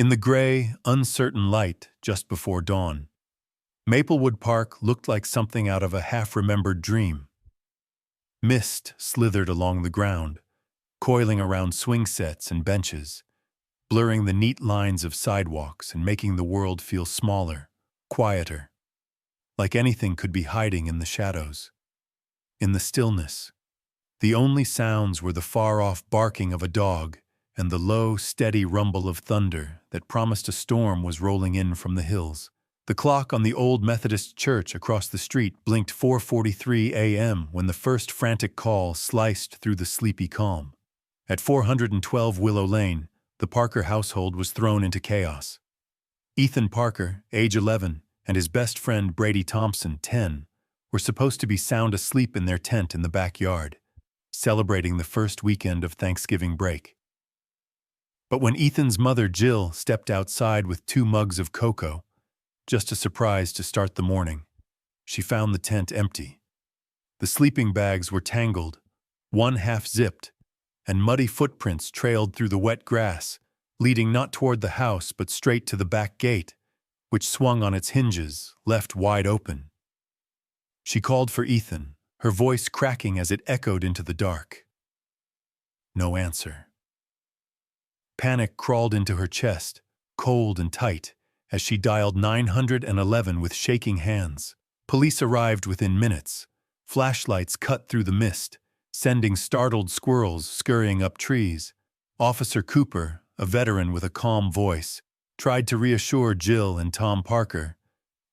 In the gray, uncertain light just before dawn, Maplewood Park looked like something out of a half-remembered dream. Mist slithered along the ground, coiling around swing sets and benches, blurring the neat lines of sidewalks and making the world feel smaller, quieter, like anything could be hiding in the shadows. In the stillness, the only sounds were the far-off barking of a dog and the low, steady rumble of thunder that promised a storm was rolling in from the hills. The clock on the old Methodist church across the street blinked 4:43 a.m. when the first frantic call sliced through the sleepy calm. At 412 Willow Lane, the Parker household was thrown into chaos. Ethan Parker, age 11, and his best friend Brady Thompson, 10, were supposed to be sound asleep in their tent in the backyard, celebrating the first weekend of Thanksgiving break. But when Ethan's mother, Jill, stepped outside with 2 mugs of cocoa, just a surprise to start the morning, she found the tent empty. The sleeping bags were tangled, one half-zipped, and muddy footprints trailed through the wet grass, leading not toward the house but straight to the back gate, which swung on its hinges, left wide open. She called for Ethan, her voice cracking as it echoed into the dark. No answer. Panic crawled into her chest, cold and tight, as she dialed 911 with shaking hands. Police arrived within minutes. Flashlights cut through the mist, sending startled squirrels scurrying up trees. Officer Cooper, a veteran with a calm voice, tried to reassure Jill and Tom Parker,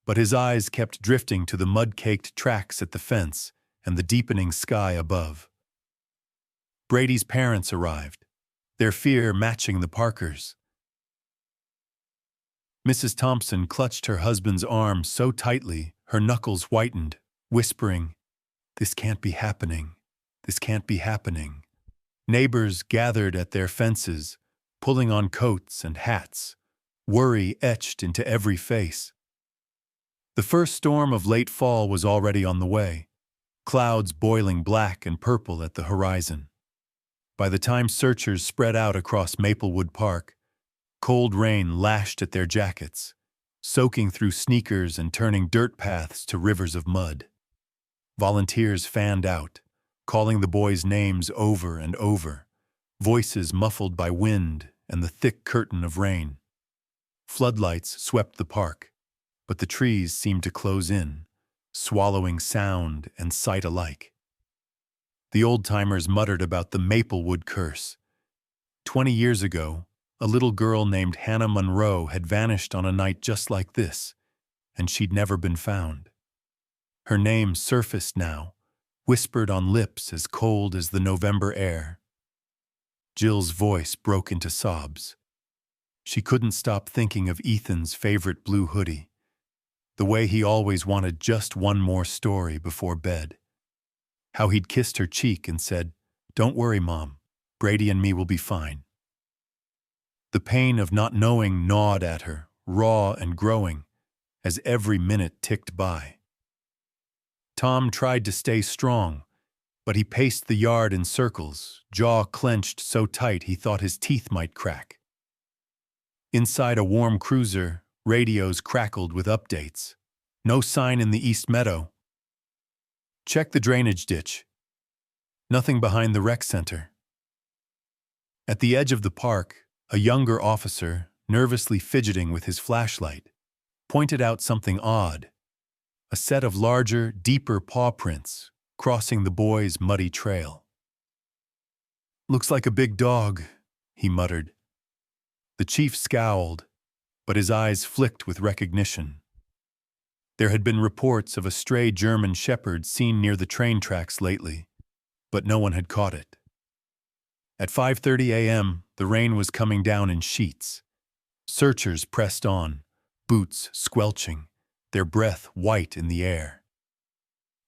but his eyes kept drifting to the mud-caked tracks at the fence and the deepening sky above. Brady's parents arrived, their fear matching the Parkers'. Mrs. Thompson clutched her husband's arm so tightly her knuckles whitened, whispering, "This can't be happening. This can't be happening." Neighbors gathered at their fences, pulling on coats and hats, worry etched into every face. The first storm of late fall was already on the way, clouds boiling black and purple at the horizon. By the time searchers spread out across Maplewood Park, cold rain lashed at their jackets, soaking through sneakers and turning dirt paths to rivers of mud. Volunteers fanned out, calling the boys' names over and over, voices muffled by wind and the thick curtain of rain. Floodlights swept the park, but the trees seemed to close in, swallowing sound and sight alike. The old-timers muttered about the Maplewood curse. 20 years ago, a little girl named Hannah Monroe had vanished on a night just like this, and she'd never been found. Her name surfaced now, whispered on lips as cold as the November air. Jill's voice broke into sobs. She couldn't stop thinking of Ethan's favorite blue hoodie, the way he always wanted just one more story before bed. How he'd kissed her cheek and said, "Don't worry, Mom, Brady and me will be fine." The pain of not knowing gnawed at her, raw and growing, as every minute ticked by. Tom tried to stay strong, but he paced the yard in circles, jaw clenched so tight he thought his teeth might crack. Inside a warm cruiser, radios crackled with updates. No sign in the East Meadow. Check the drainage ditch. Nothing behind the rec center. At the edge of the park, a younger officer, nervously fidgeting with his flashlight, pointed out something odd. A set of larger, deeper paw prints crossing the boys' muddy trail. "Looks like a big dog," he muttered. The chief scowled, but his eyes flicked with recognition. There had been reports of a stray German shepherd seen near the train tracks lately, but no one had caught it. At 5:30 a.m., the rain was coming down in sheets. Searchers pressed on, boots squelching, their breath white in the air.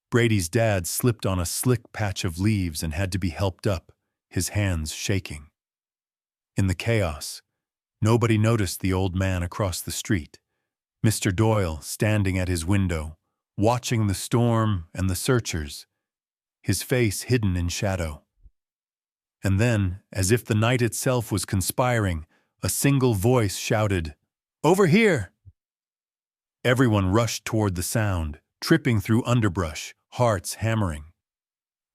Brady's dad slipped on a slick patch of leaves and had to be helped up, his hands shaking. In the chaos, nobody noticed the old man across the street, Mr. Doyle standing at his window, watching the storm and the searchers, his face hidden in shadow. And then, as if the night itself was conspiring, A single voice shouted, "Over here!" Everyone rushed toward the sound, tripping through underbrush, hearts hammering.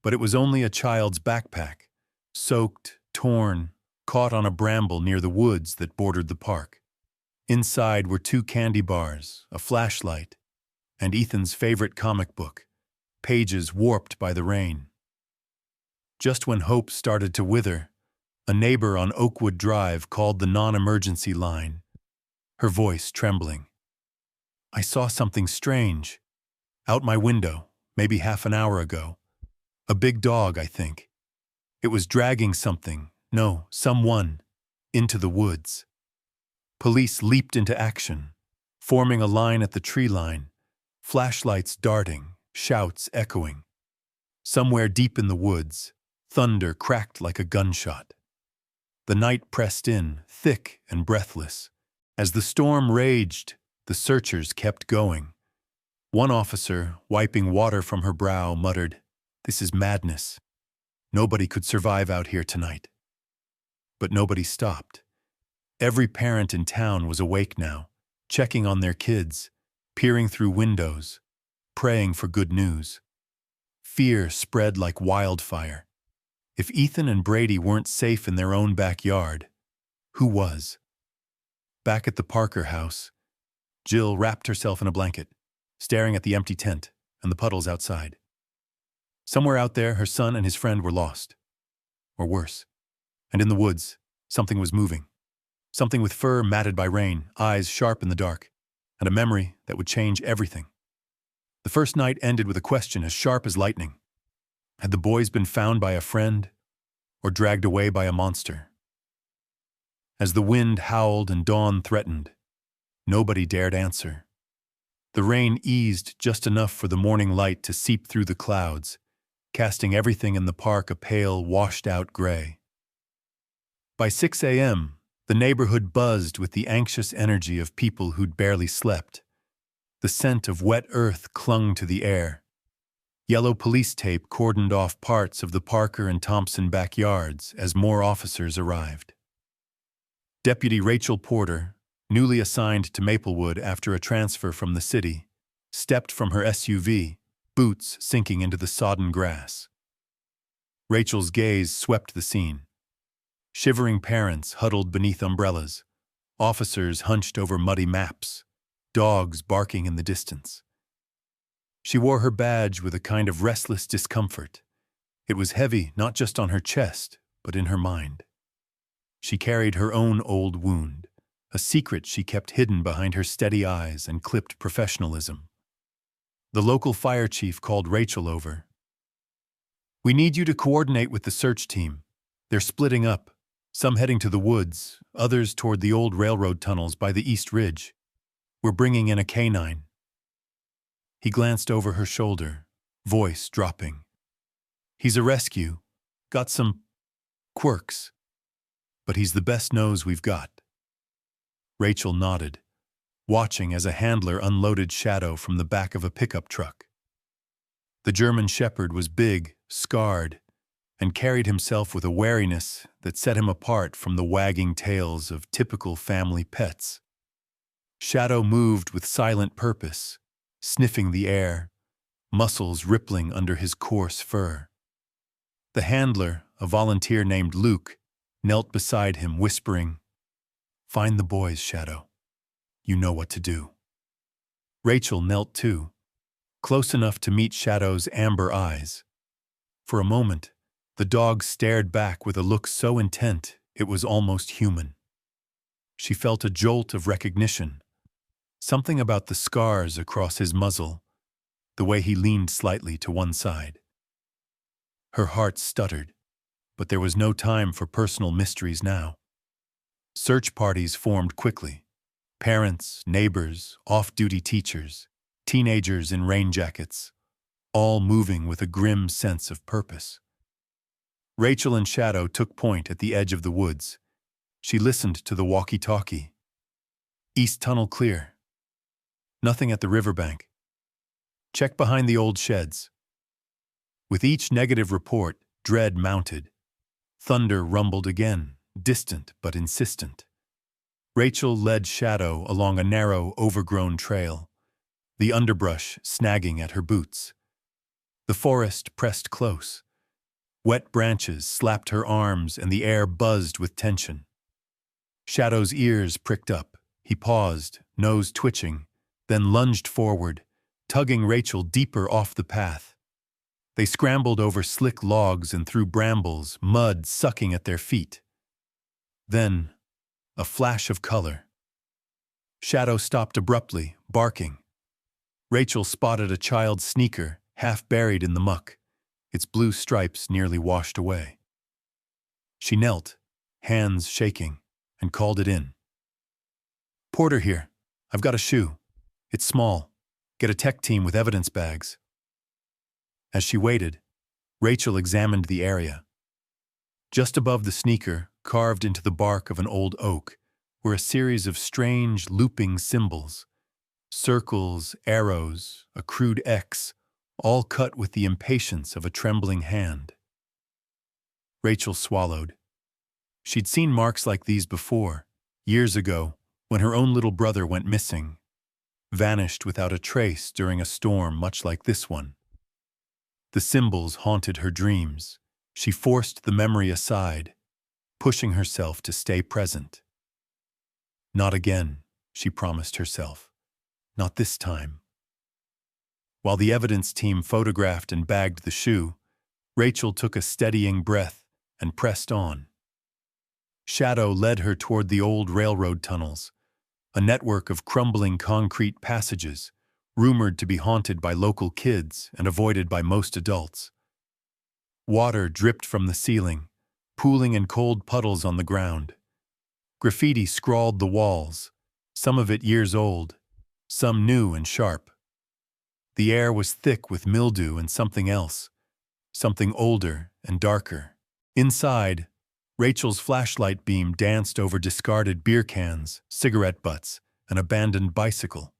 But it was only a child's backpack, soaked, torn, caught on a bramble near the woods that bordered the park. Inside were 2 candy bars, a flashlight, and Ethan's favorite comic book, pages warped by the rain. Just when hope started to wither, a neighbor on Oakwood Drive called the non-emergency line, her voice trembling. "I saw something strange. Out my window, maybe half an hour ago. A big dog, I think. It was dragging something, no, someone, into the woods." Police leaped into action, forming a line at the tree line, flashlights darting, shouts echoing. Somewhere deep in the woods, thunder cracked like a gunshot. The night pressed in, thick and breathless. As the storm raged, the searchers kept going. One officer, wiping water from her brow, muttered, "This is madness. Nobody could survive out here tonight." But nobody stopped. Every parent in town was awake now, checking on their kids, peering through windows, praying for good news. Fear spread like wildfire. If Ethan and Brady weren't safe in their own backyard, who was? Back at the Parker house, Jill wrapped herself in a blanket, staring at the empty tent and the puddles outside. Somewhere out there, her son and his friend were lost. Or worse. And in the woods, something was moving. Something with fur matted by rain, eyes sharp in the dark, and a memory that would change everything. The first night ended with a question as sharp as lightning. Had the boys been found by a friend or dragged away by a monster? As the wind howled and dawn threatened, nobody dared answer. The rain eased just enough for the morning light to seep through the clouds, casting everything in the park a pale, washed-out gray. By 6 a.m., the neighborhood buzzed with the anxious energy of people who'd barely slept. The scent of wet earth clung to the air. Yellow police tape cordoned off parts of the Parker and Thompson backyards as more officers arrived. Deputy Rachel Porter, newly assigned to Maplewood after a transfer from the city, stepped from her SUV, boots sinking into the sodden grass. Rachel's gaze swept the scene. Shivering parents huddled beneath umbrellas, officers hunched over muddy maps, dogs barking in the distance. She wore her badge with a kind of restless discomfort. It was heavy not just on her chest, but in her mind. She carried her own old wound, a secret she kept hidden behind her steady eyes and clipped professionalism. The local fire chief called Rachel over. "We need you to coordinate with the search team. They're splitting up, some heading to the woods, others toward the old railroad tunnels by the East Ridge. We're bringing in a canine." He glanced over her shoulder, voice dropping. "He's a rescue, got some quirks, but he's the best nose we've got." Rachel nodded, watching as a handler unloaded Shadow from the back of a pickup truck. The German Shepherd was big, scarred, and carried himself with a wariness that set him apart from the wagging tails of typical family pets. Shadow moved with silent purpose, sniffing the air, muscles rippling under his coarse fur. The handler, a volunteer named Luke, knelt beside him, whispering, "Find the boys, Shadow. You know what to do." Rachel knelt too, close enough to meet Shadow's amber eyes. For a moment, the dog stared back with a look so intent it was almost human. She felt a jolt of recognition, something about the scars across his muzzle, the way he leaned slightly to one side. Her heart stuttered, but there was no time for personal mysteries now. Search parties formed quickly. Parents, neighbors, off-duty teachers, teenagers in rain jackets, all moving with a grim sense of purpose. Rachel and Shadow took point at the edge of the woods. She listened to the walkie-talkie. "East tunnel clear. Nothing at the riverbank. Check behind the old sheds." With each negative report, dread mounted. Thunder rumbled again, distant but insistent. Rachel led Shadow along a narrow, overgrown trail, the underbrush snagging at her boots. The forest pressed close. Wet branches slapped her arms and the air buzzed with tension. Shadow's ears pricked up. He paused, nose twitching, then lunged forward, tugging Rachel deeper off the path. They scrambled over slick logs and through brambles, mud sucking at their feet. Then, a flash of color. Shadow stopped abruptly, barking. Rachel spotted a child's sneaker, half buried in the muck, its blue stripes nearly washed away. She knelt, hands shaking, and called it in. "Porter here. I've got a shoe. It's small. Get a tech team with evidence bags." As she waited, Rachel examined the area. Just above the sneaker, carved into the bark of an old oak, were a series of strange, looping symbols. Circles, arrows, a crude X, all cut with the impatience of a trembling hand. Rachel swallowed. She'd seen marks like these before, years ago, when her own little brother went missing, vanished without a trace during a storm much like this one. The symbols haunted her dreams. She forced the memory aside, pushing herself to stay present. Not again, she promised herself. Not this time. While the evidence team photographed and bagged the shoe, Rachel took a steadying breath and pressed on. Shadow led her toward the old railroad tunnels, a network of crumbling concrete passages, rumored to be haunted by local kids and avoided by most adults. Water dripped from the ceiling, pooling in cold puddles on the ground. Graffiti scrawled the walls, some of it years old, some new and sharp. The air was thick with mildew and something else, something older and darker. Inside, Rachel's flashlight beam danced over discarded beer cans, cigarette butts, an abandoned bicycle.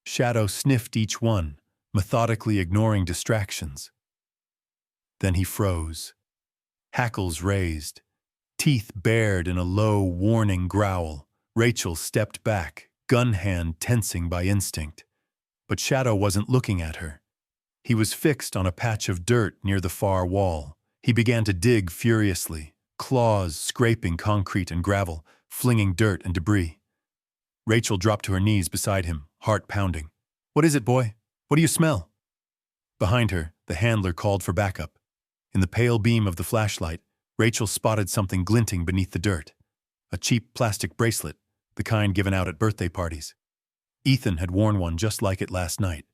Shadow sniffed each one, methodically ignoring distractions. Then he froze. Hackles raised, teeth bared in a low, warning growl. Rachel stepped back, gun hand tensing by instinct. But Shadow wasn't looking at her. He was fixed on a patch of dirt near the far wall. He began to dig furiously, claws scraping concrete and gravel, flinging dirt and debris. Rachel dropped to her knees beside him, heart pounding. "What is it, boy? What do you smell?" Behind her, the handler called for backup. In the pale beam of the flashlight, Rachel spotted something glinting beneath the dirt. A cheap plastic bracelet, the kind given out at birthday parties. Ethan had worn one just like it last night.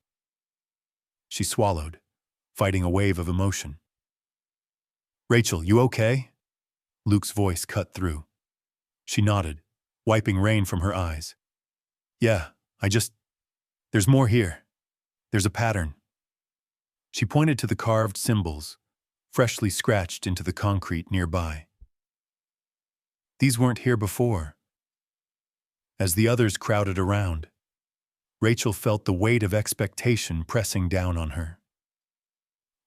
She swallowed, fighting a wave of emotion. "Rachel, you okay?" Luke's voice cut through. She nodded, wiping rain from her eyes. "Yeah, there's more here. There's a pattern." She pointed to the carved symbols, freshly scratched into the concrete nearby. These weren't here before. As the others crowded around, Rachel felt the weight of expectation pressing down on her.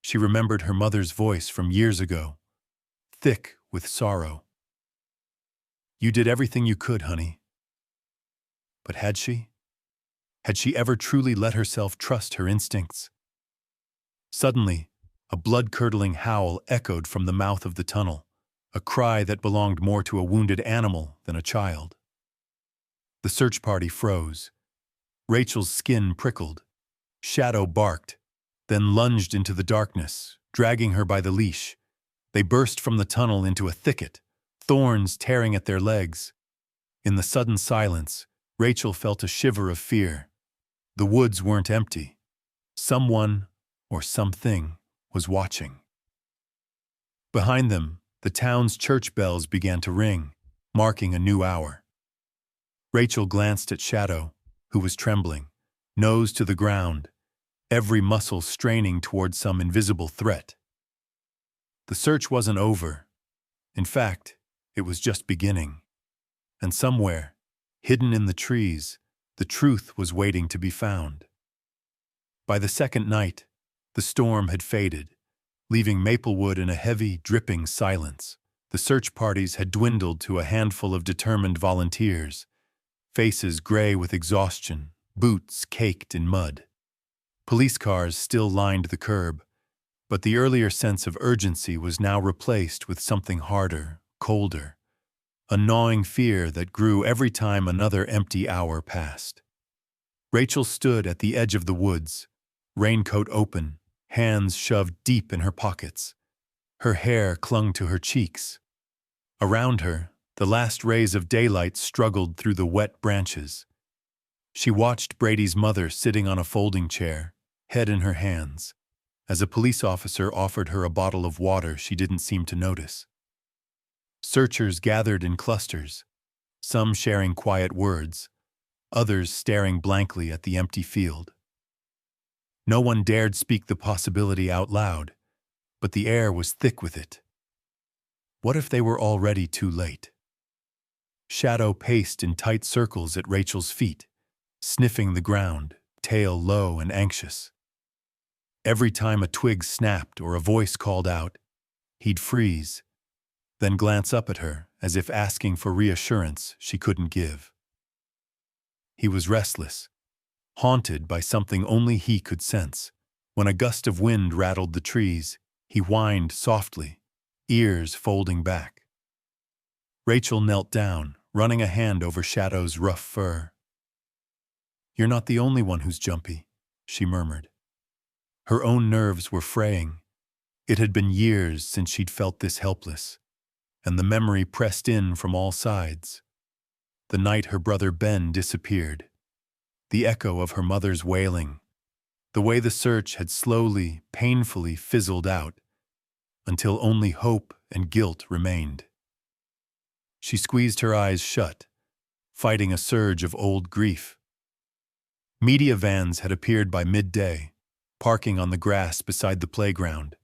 She remembered her mother's voice from years ago, thick with sorrow. "You did everything you could, honey." But had she? Had she ever truly let herself trust her instincts? Suddenly, a blood-curdling howl echoed from the mouth of the tunnel, a cry that belonged more to a wounded animal than a child. The search party froze. Rachel's skin prickled. Shadow barked, then lunged into the darkness, dragging her by the leash. They burst from the tunnel into a thicket, thorns tearing at their legs. In the sudden silence, Rachel felt a shiver of fear. The woods weren't empty. Someone, or something, was watching. Behind them, the town's church bells began to ring, marking a new hour. Rachel glanced at Shadow, who was trembling, nose to the ground, every muscle straining toward some invisible threat. The search wasn't over. In fact, it was just beginning. And somewhere, hidden in the trees, the truth was waiting to be found. By the second night, the storm had faded, leaving Maplewood in a heavy, dripping silence. The search parties had dwindled to a handful of determined volunteers, faces gray with exhaustion, boots caked in mud. Police cars still lined the curb, but the earlier sense of urgency was now replaced with something harder, colder, a gnawing fear that grew every time another empty hour passed. Rachel stood at the edge of the woods, raincoat open, hands shoved deep in her pockets. Her hair clung to her cheeks. Around her, the last rays of daylight struggled through the wet branches. She watched Brady's mother sitting on a folding chair, head in her hands, as a police officer offered her a bottle of water she didn't seem to notice. Searchers gathered in clusters, some sharing quiet words, others staring blankly at the empty field. No one dared speak the possibility out loud, but the air was thick with it. What if they were already too late? Shadow paced in tight circles at Rachel's feet, sniffing the ground, tail low and anxious. Every time a twig snapped or a voice called out, he'd freeze, then glance up at her as if asking for reassurance she couldn't give. He was restless, haunted by something only he could sense. When a gust of wind rattled the trees, he whined softly, ears folding back. Rachel knelt down, running a hand over Shadow's rough fur. "You're not the only one who's jumpy," she murmured. Her own nerves were fraying. It had been years since she'd felt this helpless, and the memory pressed in from all sides. The night her brother Ben disappeared, the echo of her mother's wailing, the way the search had slowly, painfully fizzled out, until only hope and guilt remained. She squeezed her eyes shut, fighting a surge of old grief. Media vans had appeared by midday, parking on the grass beside the playground,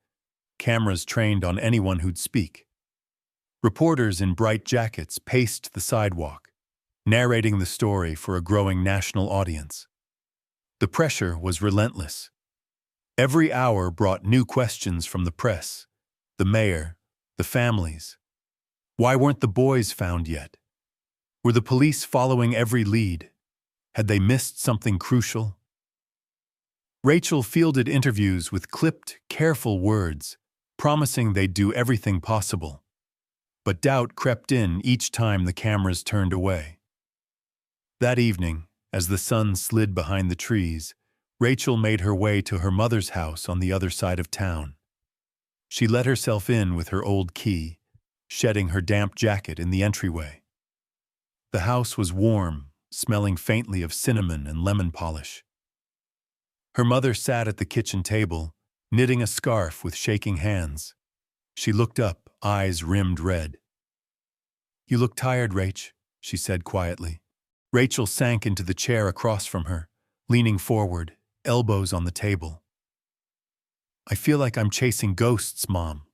cameras trained on anyone who'd speak. Reporters in bright jackets paced the sidewalk, narrating the story for a growing national audience. The pressure was relentless. Every hour brought new questions from the press, the mayor, the families. Why weren't the boys found yet? Were the police following every lead? Had they missed something crucial? Rachel fielded interviews with clipped, careful words, promising they'd do everything possible. But doubt crept in each time the cameras turned away. That evening, as the sun slid behind the trees, Rachel made her way to her mother's house on the other side of town. She let herself in with her old key, shedding her damp jacket in the entryway. The house was warm, smelling faintly of cinnamon and lemon polish. Her mother sat at the kitchen table, knitting a scarf with shaking hands. She looked up, eyes rimmed red. "You look tired, Rach," she said quietly. Rachel sank into the chair across from her, leaning forward, elbows on the table. "I feel like I'm chasing ghosts, Mom."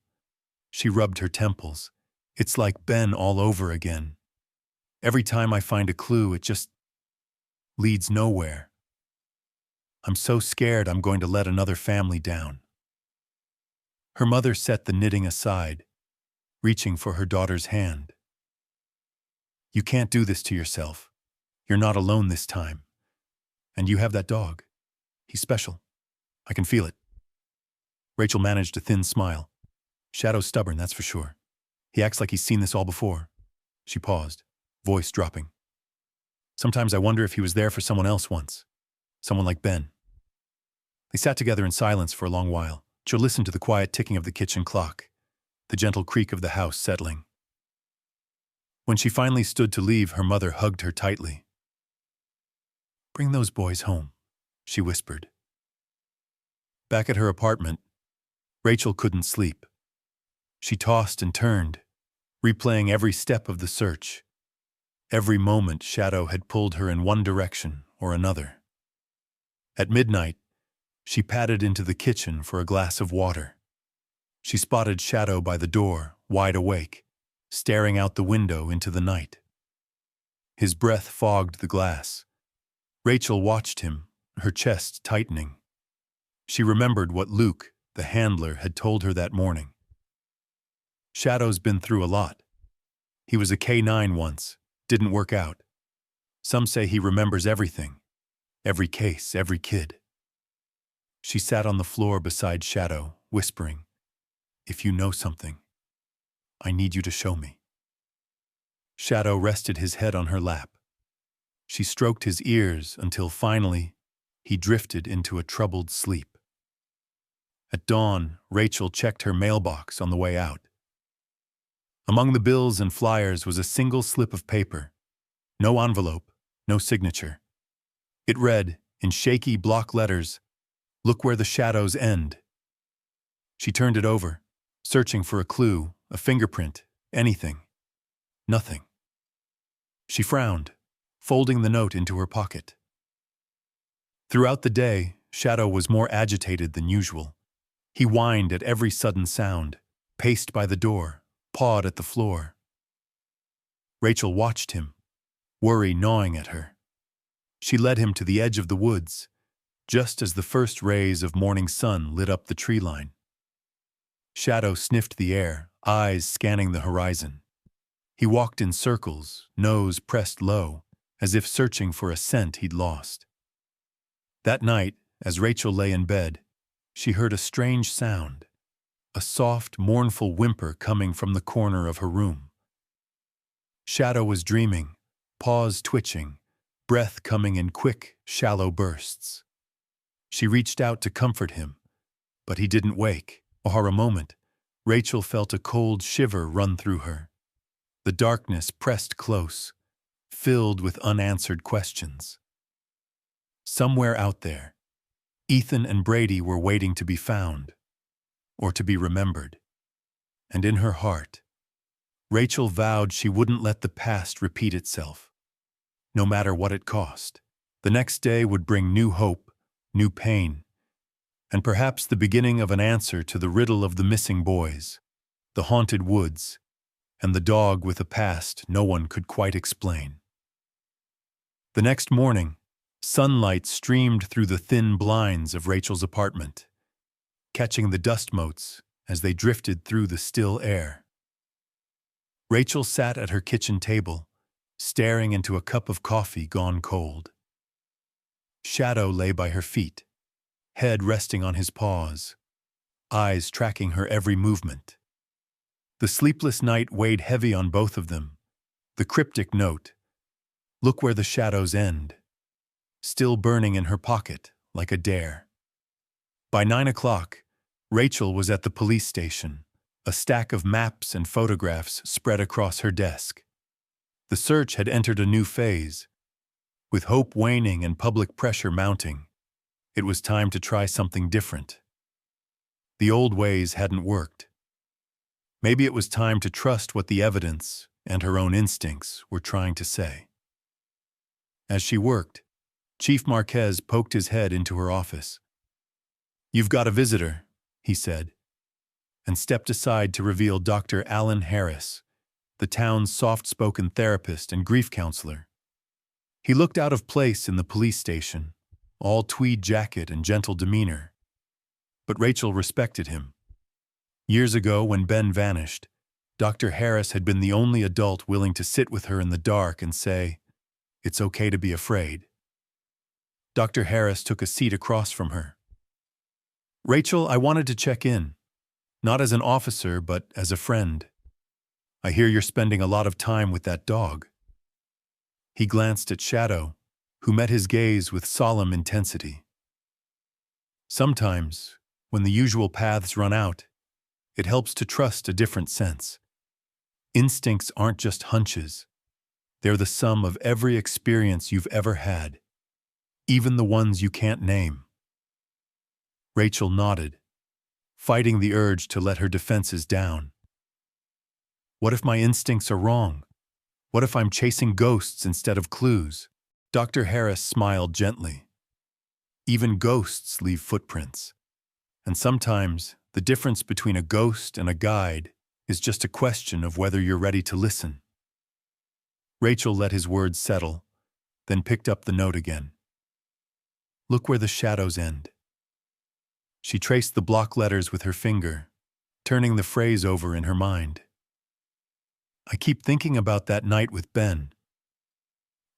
She rubbed her temples. "It's like Ben all over again. Every time I find a clue, it just leads nowhere. I'm so scared I'm going to let another family down." Her mother set the knitting aside, reaching for her daughter's hand. "You can't do this to yourself. You're not alone this time. And you have that dog. He's special. I can feel it." Rachel managed a thin smile. "Shadow's stubborn, that's for sure. He acts like he's seen this all before." She paused, voice dropping. "Sometimes I wonder if he was there for someone else once. Someone like Ben." They sat together in silence for a long while. Jill listened to the quiet ticking of the kitchen clock, the gentle creak of the house settling. When she finally stood to leave, her mother hugged her tightly. "Bring those boys home," she whispered. Back at her apartment, Rachel couldn't sleep. She tossed and turned, replaying every step of the search. Every moment Shadow had pulled her in one direction or another. At midnight, she padded into the kitchen for a glass of water. She spotted Shadow by the door, wide awake, staring out the window into the night. His breath fogged the glass. Rachel watched him, her chest tightening. She remembered what Luke, the handler, had told her that morning. Shadow's been through a lot. He was a K-9 once. Didn't work out. Some say he remembers everything. Every case, every kid. She sat on the floor beside Shadow, whispering, "If you know something, I need you to show me." Shadow rested his head on her lap. She stroked his ears until finally he drifted into a troubled sleep. At dawn, Rachel checked her mailbox on the way out. Among the bills and flyers was a single slip of paper. No envelope, no signature. It read, in shaky block letters, "Look where the shadows end." She turned it over, searching for a clue, a fingerprint, anything. Nothing. She frowned, folding the note into her pocket. Throughout the day, Shadow was more agitated than usual. He whined at every sudden sound, paced by the door, pawed at the floor. Rachel watched him, worry gnawing at her. She led him to the edge of the woods, just as the first rays of morning sun lit up the tree line. Shadow sniffed the air, eyes scanning the horizon. He walked in circles, nose pressed low, as if searching for a scent he'd lost. That night, as Rachel lay in bed, she heard a strange sound, a soft, mournful whimper coming from the corner of her room. Shadow was dreaming, paws twitching, breath coming in quick, shallow bursts. She reached out to comfort him, but he didn't wake. For a moment, Rachel felt a cold shiver run through her. The darkness pressed close, filled with unanswered questions. Somewhere out there, Ethan and Brady were waiting to be found, or to be remembered. And in her heart, Rachel vowed she wouldn't let the past repeat itself, no matter what it cost. The next day would bring new hope, new pain, and perhaps the beginning of an answer to the riddle of the missing boys, the haunted woods, and the dog with a past no one could quite explain. The next morning, sunlight streamed through the thin blinds of Rachel's apartment, catching the dust motes as they drifted through the still air. Rachel sat at her kitchen table, staring into a cup of coffee gone cold. Shadow lay by her feet, head resting on his paws, eyes tracking her every movement. The sleepless night weighed heavy on both of them. The cryptic note, "Look where the shadows end," still burning in her pocket like a dare. By 9 o'clock, Rachel was at the police station, a stack of maps and photographs spread across her desk. The search had entered a new phase. With hope waning and public pressure mounting, it was time to try something different. The old ways hadn't worked. Maybe it was time to trust what the evidence and her own instincts were trying to say. As she worked, Chief Marquez poked his head into her office. "You've got a visitor," he said, and stepped aside to reveal Dr. Alan Harris, the town's soft-spoken therapist and grief counselor. He looked out of place in the police station, all tweed jacket and gentle demeanor. But Rachel respected him. Years ago, when Ben vanished, Dr. Harris had been the only adult willing to sit with her in the dark and say, "It's okay to be afraid." Dr. Harris took a seat across from her. "Rachel, I wanted to check in, not as an officer, but as a friend. I hear you're spending a lot of time with that dog." He glanced at Shadow, who met his gaze with solemn intensity. Sometimes, when the usual paths run out, it helps to trust a different sense. Instincts aren't just hunches. They're the sum of every experience you've ever had, even the ones you can't name. Rachel nodded, fighting the urge to let her defenses down. What if my instincts are wrong? What if I'm chasing ghosts instead of clues? Dr. Harris smiled gently. Even ghosts leave footprints. And sometimes, the difference between a ghost and a guide is just a question of whether you're ready to listen. Rachel let his words settle, then picked up the note again. "Look where the shadows end." She traced the block letters with her finger, turning the phrase over in her mind. I keep thinking about that night with Ben.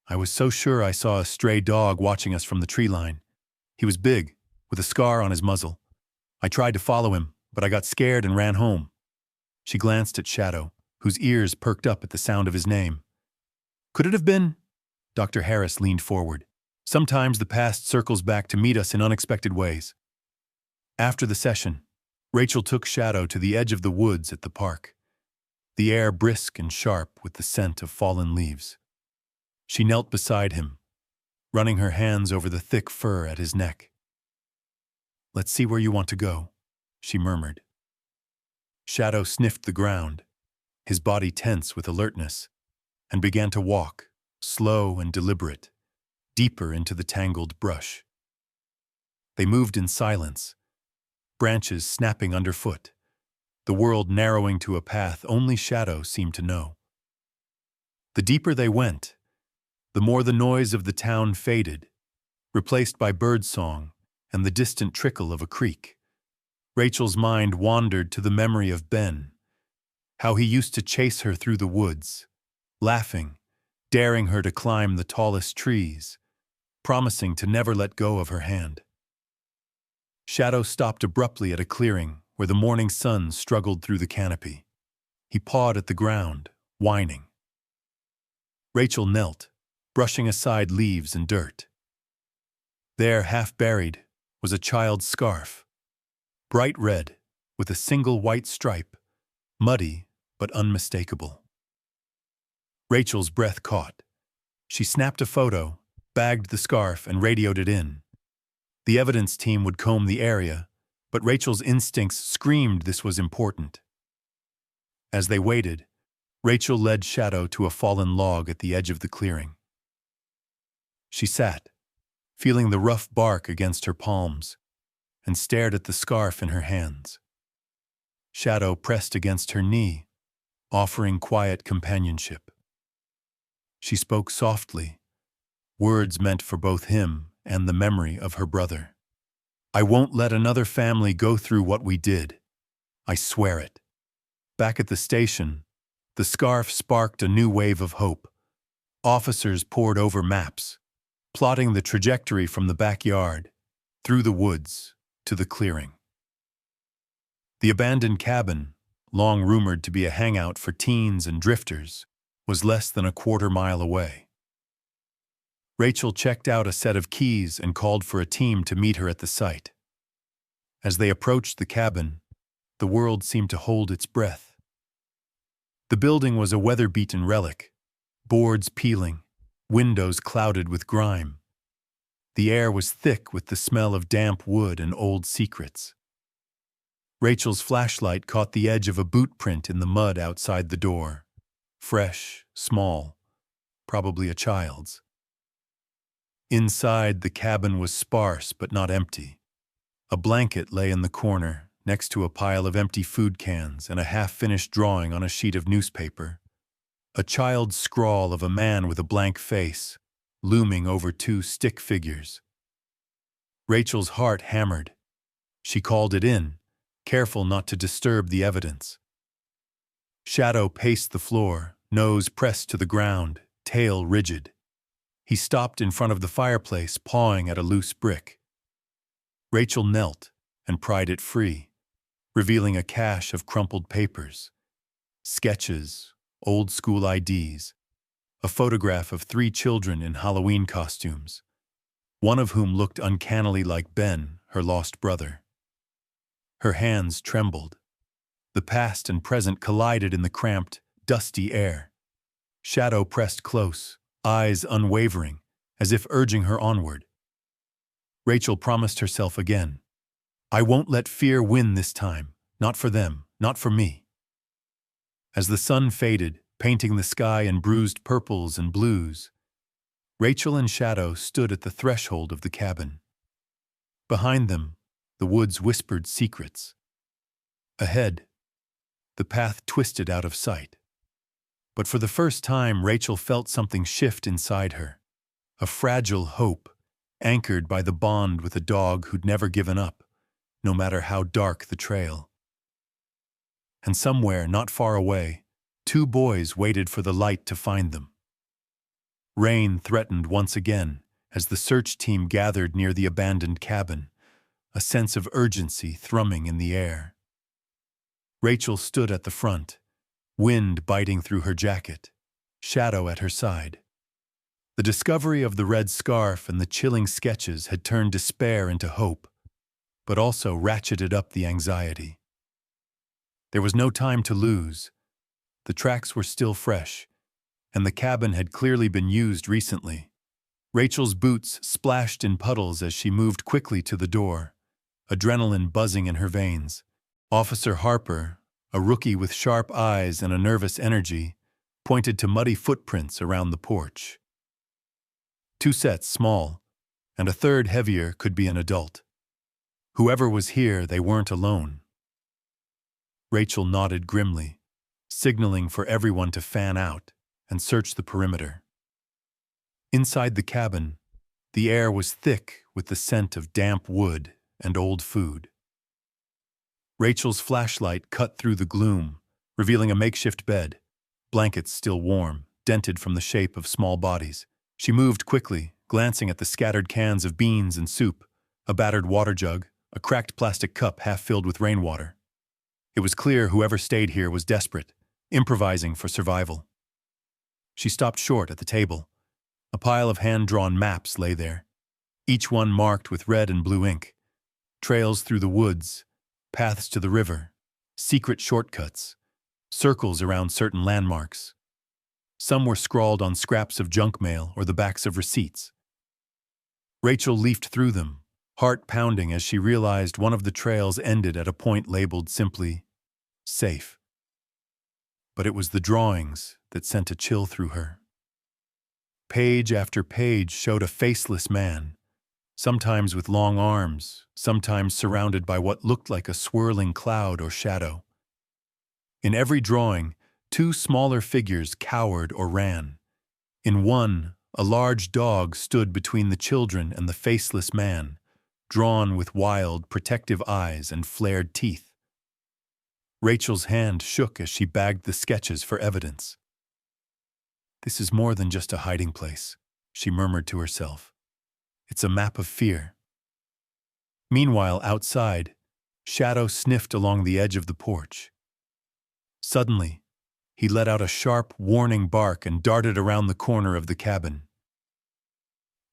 I was so sure I saw a stray dog watching us from the tree line. He was big, with a scar on his muzzle. I tried to follow him, but I got scared and ran home. She glanced at Shadow, whose ears perked up at the sound of his name. Could it have been? Dr. Harris leaned forward. Sometimes the past circles back to meet us in unexpected ways. After the session, Rachel took Shadow to the edge of the woods at the park, the air brisk and sharp with the scent of fallen leaves. She knelt beside him, running her hands over the thick fur at his neck. "Let's see where you want to go," she murmured. Shadow sniffed the ground, his body tense with alertness, and began to walk, slow and deliberate, deeper into the tangled brush. They moved in silence, branches snapping underfoot, the world narrowing to a path only Shadow seemed to know. The deeper they went, the more the noise of the town faded, replaced by birdsong and the distant trickle of a creek. Rachel's mind wandered to the memory of Ben, how he used to chase her through the woods, laughing, daring her to climb the tallest trees, promising to never let go of her hand. Shadow stopped abruptly at a clearing where the morning sun struggled through the canopy. He pawed at the ground, whining. Rachel knelt, brushing aside leaves and dirt. There, half buried, was a child's scarf, bright red, with a single white stripe, muddy but unmistakable. Rachel's breath caught. She snapped a photo, bagged the scarf, and radioed it in. The evidence team would comb the area, but Rachel's instincts screamed this was important. As they waited, Rachel led Shadow to a fallen log at the edge of the clearing. She sat, feeling the rough bark against her palms, and stared at the scarf in her hands. Shadow pressed against her knee, offering quiet companionship. She spoke softly, words meant for both him and the memory of her brother. "I won't let another family go through what we did. I swear it." Back at the station, the scarf sparked a new wave of hope. Officers pored over maps, plotting the trajectory from the backyard, through the woods, to the clearing. The abandoned cabin, long rumored to be a hangout for teens and drifters, was less than a quarter-mile away. Rachel checked out a set of keys and called for a team to meet her at the site. As they approached the cabin, the world seemed to hold its breath. The building was a weather-beaten relic, boards peeling, windows clouded with grime. The air was thick with the smell of damp wood and old secrets. Rachel's flashlight caught the edge of a boot print in the mud outside the door. Fresh, small, probably a child's. Inside, the cabin was sparse but not empty. A blanket lay in the corner, next to a pile of empty food cans and a half-finished drawing on a sheet of newspaper. A child's scrawl of a man with a blank face, looming over two stick figures. Rachel's heart hammered. She called it in, careful not to disturb the evidence. Shadow paced the floor, nose pressed to the ground, tail rigid. He stopped in front of the fireplace, pawing at a loose brick. Rachel knelt and pried it free, revealing a cache of crumpled papers, sketches, old-school IDs, a photograph of 3 children in Halloween costumes, one of whom looked uncannily like Ben, her lost brother. Her hands trembled. The past and present collided in the cramped, dusty air. Shadow pressed close, eyes unwavering, as if urging her onward. Rachel promised herself again, "I won't let fear win this time, not for them, not for me." As the sun faded, painting the sky in bruised purples and blues, Rachel and Shadow stood at the threshold of the cabin. Behind them, the woods whispered secrets. Ahead, the path twisted out of sight. But for the first time, Rachel felt something shift inside her, a fragile hope, anchored by the bond with a dog who'd never given up, no matter how dark the trail. and somewhere not far away, two boys waited for the light to find them. Rain threatened once again as the search team gathered near the abandoned cabin, a sense of urgency thrumming in the air. Rachel stood at the front, wind biting through her jacket, shadow at her side. The discovery of the red scarf and the chilling sketches had turned despair into hope, but also ratcheted up the anxiety. There was no time to lose. The tracks were still fresh, and the cabin had clearly been used recently. Rachel's boots splashed in puddles as she moved quickly to the door, adrenaline buzzing in her veins. Officer Harper, a rookie with sharp eyes and a nervous energy, pointed to muddy footprints around the porch. Two sets small, and a third heavier could be an adult. Whoever was here, they weren't alone. Rachel nodded grimly, signaling for everyone to fan out and search the perimeter. Inside the cabin, the air was thick with the scent of damp wood and old food. Rachel's flashlight cut through the gloom, revealing a makeshift bed, blankets still warm, dented from the shape of small bodies. She moved quickly, glancing at the scattered cans of beans and soup, a battered water jug, a cracked plastic cup half filled with rainwater. It was clear whoever stayed here was desperate, improvising for survival. She stopped short at the table. A pile of hand-drawn maps lay there, each one marked with red and blue ink. Trails through the woods, paths to the river, secret shortcuts, circles around certain landmarks. Some were scrawled on scraps of junk mail or the backs of receipts. Rachel leafed through them, heart pounding as she realized one of the trails ended at a point labeled simply, safe. But it was the drawings that sent a chill through her. Page after page showed a faceless man, sometimes with long arms, sometimes surrounded by what looked like a swirling cloud or shadow. In every drawing, two smaller figures cowered or ran. In one, a large dog stood between the children and the faceless man, drawn with wild, protective eyes and flared teeth. Rachel's hand shook as she bagged the sketches for evidence. "This is more than just a hiding place," she murmured to herself. "It's a map of fear." Meanwhile, outside, Shadow sniffed along the edge of the porch. Suddenly, he let out a sharp, warning bark and darted around the corner of the cabin.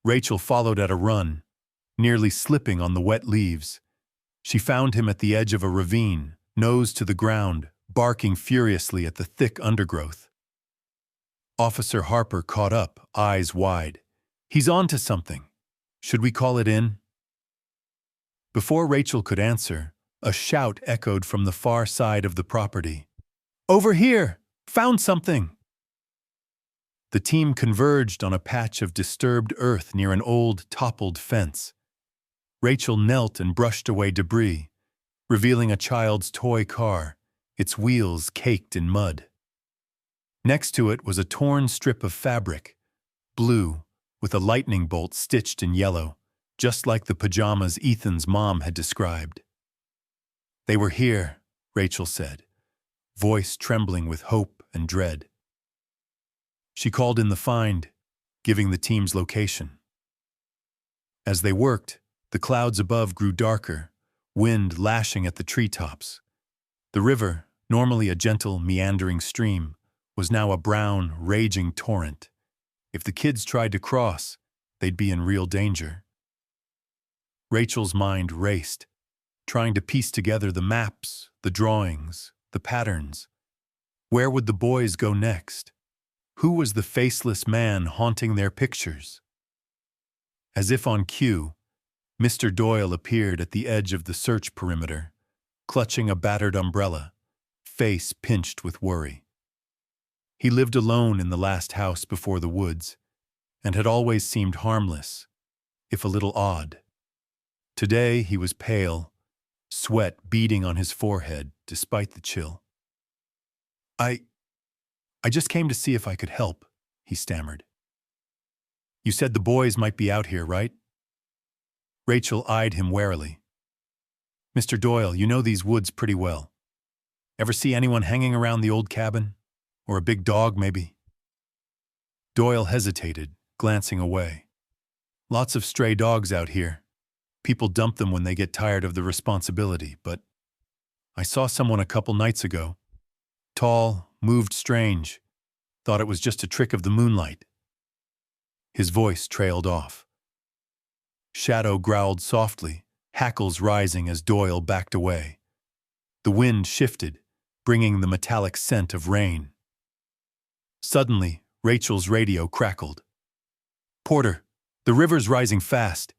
Rachel followed at a run, nearly slipping on the wet leaves. She found him at the edge of a ravine, nose to the ground, barking furiously at the thick undergrowth. Officer Harper caught up, eyes wide. "He's on to something. Should we call it in?" Before Rachel could answer, a shout echoed from the far side of the property. "Over here! Found something!" The team converged on a patch of disturbed earth near an old, toppled fence. Rachel knelt and brushed away debris, revealing a child's toy car, its wheels caked in mud. Next to it was a torn strip of fabric, blue, with a lightning bolt stitched in yellow, just like the pajamas Ethan's mom had described. "They were here," Rachel said, voice trembling with hope and dread. She called in the find, giving the team's location. As they worked, the clouds above grew darker, wind lashing at the treetops. The river, normally a gentle, meandering stream, was now a brown, raging torrent. If the kids tried to cross, they'd be in real danger. Rachel's mind raced, trying to piece together the maps, the drawings, the patterns. Where would the boys go next? Who was the faceless man haunting their pictures? As if on cue, Mr. Doyle appeared at the edge of the search perimeter, clutching a battered umbrella, face pinched with worry. He lived alone in the last house before the woods, and had always seemed harmless, if a little odd. Today he was pale, sweat beading on his forehead despite the chill. I just came to see if I could help," he stammered. "You said the boys might be out here, right?" Rachel eyed him warily. "Mr. Doyle, you know these woods pretty well. Ever see anyone hanging around the old cabin? Or a big dog, maybe? Doyle hesitated, glancing away. Lots of stray dogs out here. People dump them when they get tired of the responsibility, but I saw someone a couple nights ago. Tall, moved strange. Thought it was just a trick of the moonlight. His voice trailed off. Shadow growled softly, hackles rising as Doyle backed away. The wind shifted, bringing the metallic scent of rain. Suddenly, Rachel's radio crackled. "Porter, the river's rising fast.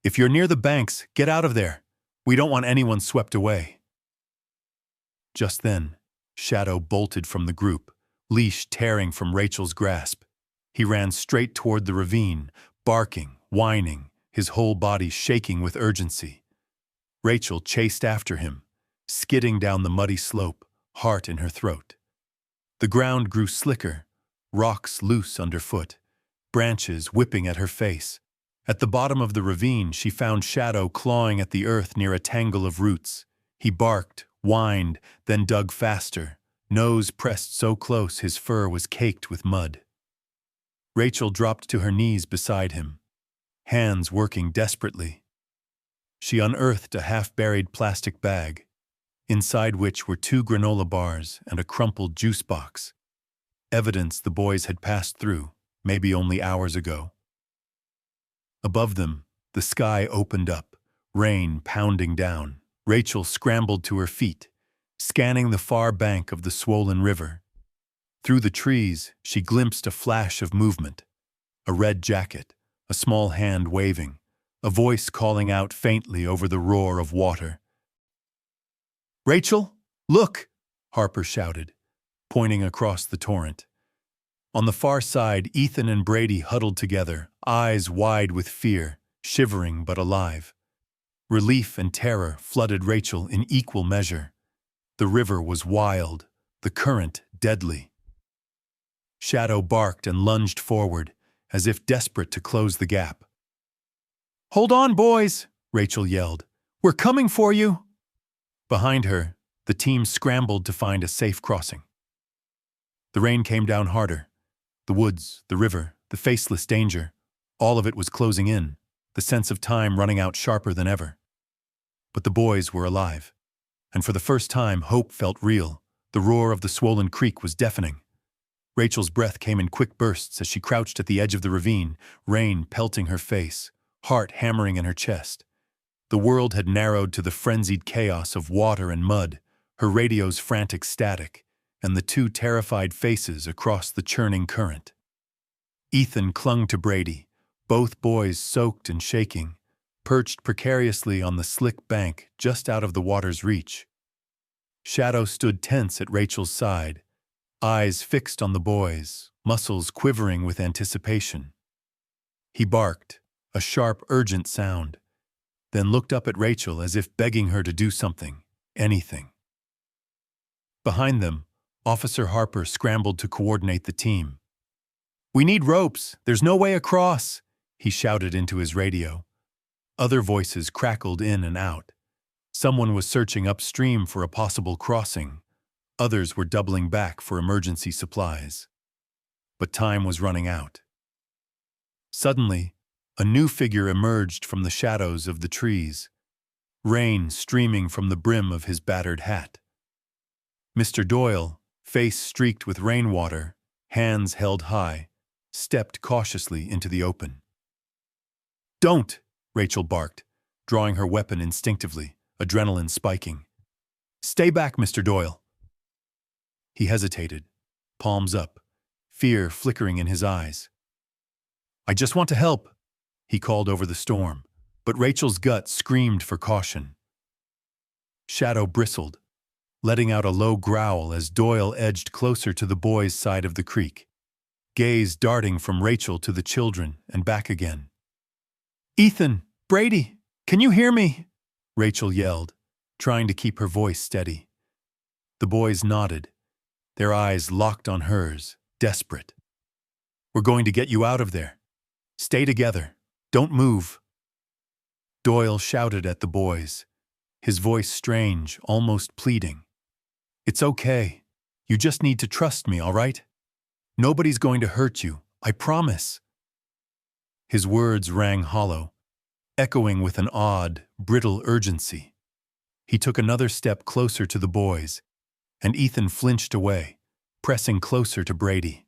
If you're near the banks, get out of there. We don't want anyone swept away." Just then, Shadow bolted from the group, leash tearing from Rachel's grasp. He ran straight toward the ravine, barking, whining, his whole body shaking with urgency. Rachel chased after him, skidding down the muddy slope, heart in her throat. The ground grew slicker, rocks loose underfoot, branches whipping at her face. At the bottom of the ravine, she found Shadow clawing at the earth near a tangle of roots. He barked, whined, then dug faster, nose pressed so close his fur was caked with mud. Rachel dropped to her knees beside him, hands working desperately. She unearthed a half-buried plastic bag, inside which were 2 granola bars and a crumpled juice box. Evidence the boys had passed through, maybe only hours ago. Above them, the sky opened up, rain pounding down. Rachel scrambled to her feet, scanning the far bank of the swollen river. Through the trees, she glimpsed a flash of movement. A red jacket, a small hand waving, a voice calling out faintly over the roar of water. "Rachel, look!" Harper shouted, pointing across the torrent. On the far side, Ethan and Brady huddled together, eyes wide with fear, shivering but alive. Relief and terror flooded Rachel in equal measure. The river was wild, the current deadly. Shadow barked and lunged forward, as if desperate to close the gap. "Hold on, boys!" Rachel yelled. "We're coming for you!" Behind her, the team scrambled to find a safe crossing. The rain came down harder. The woods, the river, the faceless danger, all of it was closing in, the sense of time running out sharper than ever. But the boys were alive, and for the first time hope felt real. The roar of the swollen creek was deafening. Rachel's breath came in quick bursts as she crouched at the edge of the ravine, rain pelting her face, heart hammering in her chest. The world had narrowed to the frenzied chaos of water and mud, her radio's frantic static, and the 2 terrified faces across the churning current. Ethan clung to Brady, both boys soaked and shaking, perched precariously on the slick bank just out of the water's reach. Shadow stood tense at Rachel's side, eyes fixed on the boys, muscles quivering with anticipation. He barked, a sharp, urgent sound, then looked up at Rachel as if begging her to do something, anything. Behind them, Officer Harper scrambled to coordinate the team. "We need ropes! There's no way across!" he shouted into his radio. Other voices crackled in and out. Someone was searching upstream for a possible crossing. Others were doubling back for emergency supplies. But time was running out. Suddenly, a new figure emerged from the shadows of the trees, rain streaming from the brim of his battered hat. Mr. Doyle, face streaked with rainwater, hands held high, stepped cautiously into the open. "Don't!" Rachel barked, drawing her weapon instinctively, adrenaline spiking. "Stay back, Mr. Doyle." He hesitated, palms up, fear flickering in his eyes. "I just want to help," he called over the storm, but Rachel's gut screamed for caution. Shadow bristled, letting out a low growl as Doyle edged closer to the boys' side of the creek, gaze darting from Rachel to the children and back again. "Ethan! Brady! Can you hear me?" Rachel yelled, trying to keep her voice steady. The boys nodded, their eyes locked on hers, desperate. "We're going to get you out of there. Stay together. Don't move." Doyle shouted at the boys, his voice strange, almost pleading. It's okay. You just need to trust me, all right? Nobody's going to hurt you, I promise." His words rang hollow, echoing with an odd, brittle urgency. He took another step closer to the boys, and Ethan flinched away, pressing closer to Brady.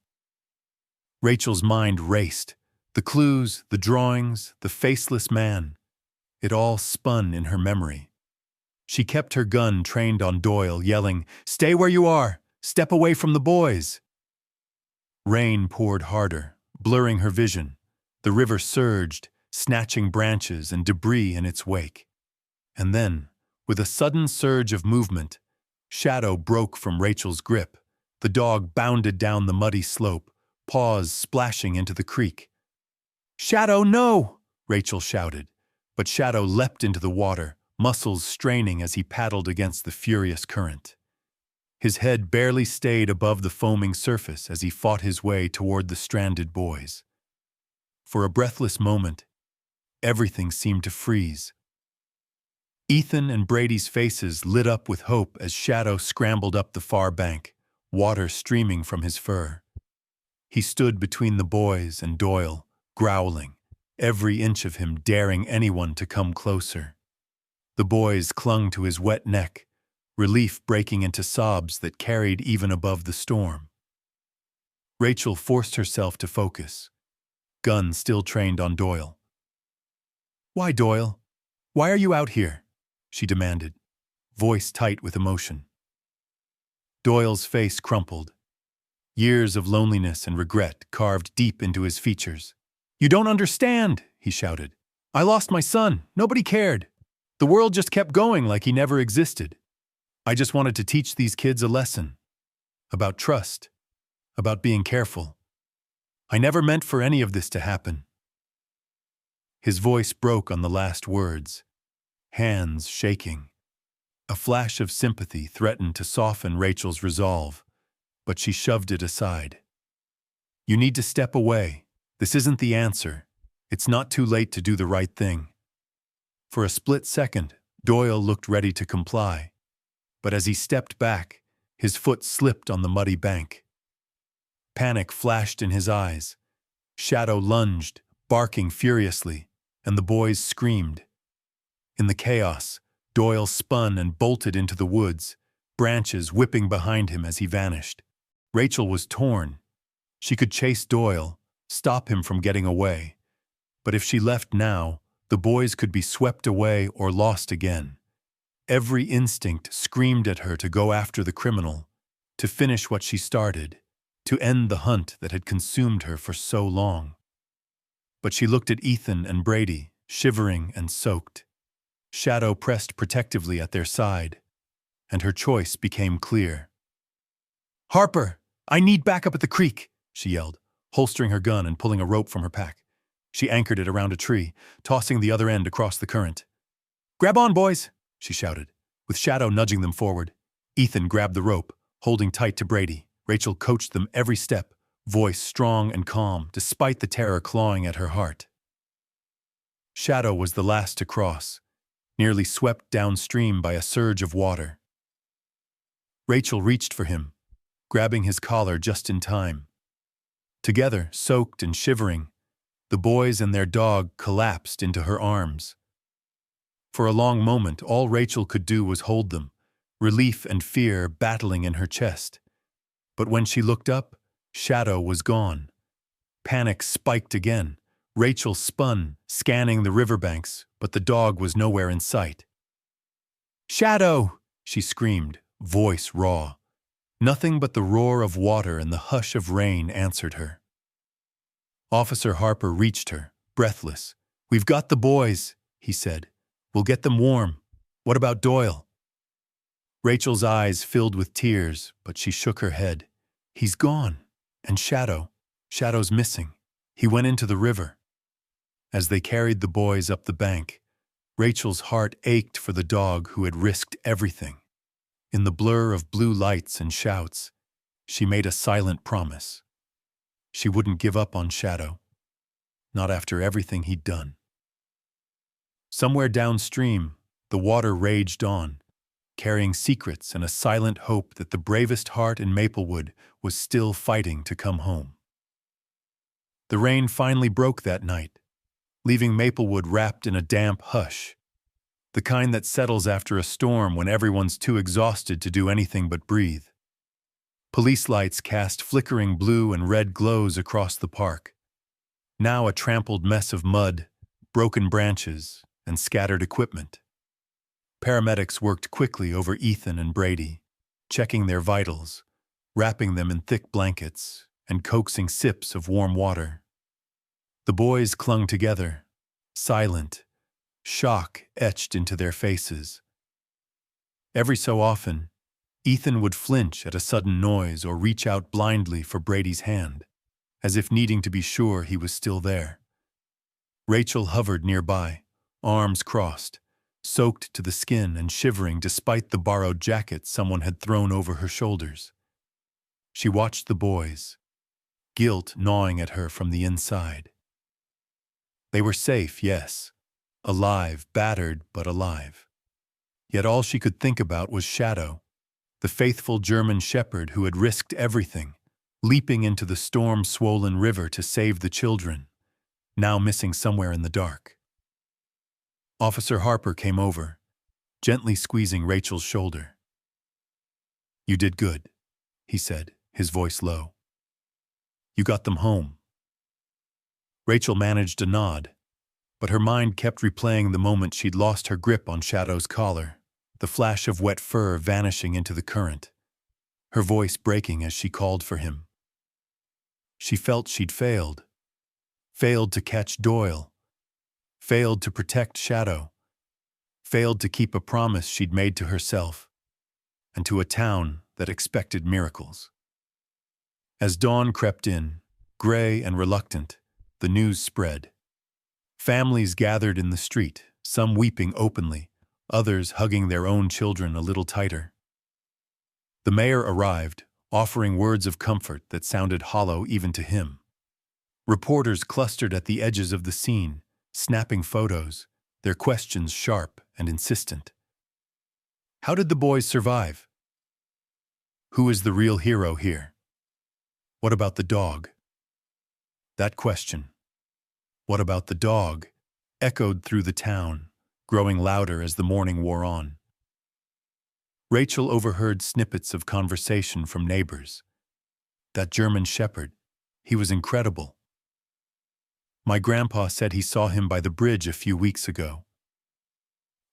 Rachel's mind raced. The clues, the drawings, the faceless man. It all spun in her memory. She kept her gun trained on Doyle, yelling, "Stay where you are! Step away from the boys!" Rain poured harder, blurring her vision. The river surged, snatching branches and debris in its wake. And then, with a sudden surge of movement, Shadow broke from Rachel's grip. The dog bounded down the muddy slope, paws splashing into the creek. "Shadow, no!" Rachel shouted, but Shadow leapt into the water, muscles straining as he paddled against the furious current. His head barely stayed above the foaming surface as he fought his way toward the stranded boys. For a breathless moment, everything seemed to freeze. Ethan and Brady's faces lit up with hope as Shadow scrambled up the far bank, water streaming from his fur. He stood between the boys and Doyle, growling, every inch of him daring anyone to come closer. The boys clung to his wet neck, relief breaking into sobs that carried even above the storm. Rachel forced herself to focus, gun still trained on Doyle. "Why, Doyle? Why are you out here?" she demanded, voice tight with emotion. Doyle's face crumpled, years of loneliness and regret carved deep into his features. "You don't understand," he shouted. "I lost my son. Nobody cared. The world just kept going like he never existed. I just wanted to teach these kids a lesson. About trust. About being careful. I never meant for any of this to happen." His voice broke on the last words, hands shaking. A flash of sympathy threatened to soften Rachel's resolve, but she shoved it aside. "You need to step away. This isn't the answer. It's not too late to do the right thing." For a split second, Doyle looked ready to comply, but as he stepped back, his foot slipped on the muddy bank. Panic flashed in his eyes. Shadow lunged, barking furiously, and the boys screamed. In the chaos, Doyle spun and bolted into the woods, branches whipping behind him as he vanished. Rachel was torn. She could chase Doyle, stop him from getting away. But if she left now, the boys could be swept away or lost again. Every instinct screamed at her to go after the criminal, to finish what she started, to end the hunt that had consumed her for so long. But she looked at Ethan and Brady, shivering and soaked. Shadow pressed protectively at their side, and her choice became clear. "Harper, I need backup at the creek," she yelled, holstering her gun and pulling a rope from her pack. She anchored it around a tree, tossing the other end across the current. "Grab on, boys," she shouted, with Shadow nudging them forward. Ethan grabbed the rope, holding tight to Brady. Rachel coached them every step, voice strong and calm, despite the terror clawing at her heart. Shadow was the last to cross, nearly swept downstream by a surge of water. Rachel reached for him, grabbing his collar just in time. Together, soaked and shivering, the boys and their dog collapsed into her arms. For a long moment, all Rachel could do was hold them, relief and fear battling in her chest. But when she looked up, Shadow was gone. Panic spiked again. Rachel spun, scanning the riverbanks, but the dog was nowhere in sight. "Shadow!" she screamed, voice raw. Nothing but the roar of water and the hush of rain answered her. Officer Harper reached her, breathless. "We've got the boys," he said. "We'll get them warm. What about Doyle?" Rachel's eyes filled with tears, but she shook her head. "He's gone. And Shadow's missing. He went into the river." As they carried the boys up the bank, Rachel's heart ached for the dog who had risked everything. In the blur of blue lights and shouts, she made a silent promise. She wouldn't give up on Shadow, not after everything he'd done. Somewhere downstream, the water raged on, carrying secrets and a silent hope that the bravest heart in Maplewood was still fighting to come home. The rain finally broke that night, leaving Maplewood wrapped in a damp hush, the kind that settles after a storm when everyone's too exhausted to do anything but breathe. Police lights cast flickering blue and red glows across the park, now a trampled mess of mud, broken branches, and scattered equipment. Paramedics worked quickly over Ethan and Brady, checking their vitals, wrapping them in thick blankets, and coaxing sips of warm water. The boys clung together, silent, shock etched into their faces. Every so often, Ethan would flinch at a sudden noise or reach out blindly for Brady's hand, as if needing to be sure he was still there. Rachel hovered nearby, arms crossed, soaked to the skin and shivering despite the borrowed jacket someone had thrown over her shoulders. She watched the boys, guilt gnawing at her from the inside. They were safe, yes, alive, battered but alive. Yet all she could think about was Shadow, the faithful German shepherd who had risked everything, leaping into the storm-swollen river to save the children, now missing somewhere in the dark. Officer Harper came over, gently squeezing Rachel's shoulder. "You did good," he said, his voice low. "You got them home." Rachel managed a nod, but her mind kept replaying the moment she'd lost her grip on Shadow's collar, the flash of wet fur vanishing into the current, her voice breaking as she called for him. She felt she'd failed to catch Doyle, failed to protect Shadow, failed to keep a promise she'd made to herself, and to a town that expected miracles. As dawn crept in, gray and reluctant, the news spread. Families gathered in the street, some weeping openly, others hugging their own children a little tighter. The mayor arrived, offering words of comfort that sounded hollow even to him. Reporters clustered at the edges of the scene, snapping photos, their questions sharp and insistent. How did the boys survive? Who is the real hero here? What about the dog? That question, "What about the dog?" echoed through the town, growing louder as the morning wore on. Rachel overheard snippets of conversation from neighbors. "That German shepherd, he was incredible. My grandpa said he saw him by the bridge a few weeks ago.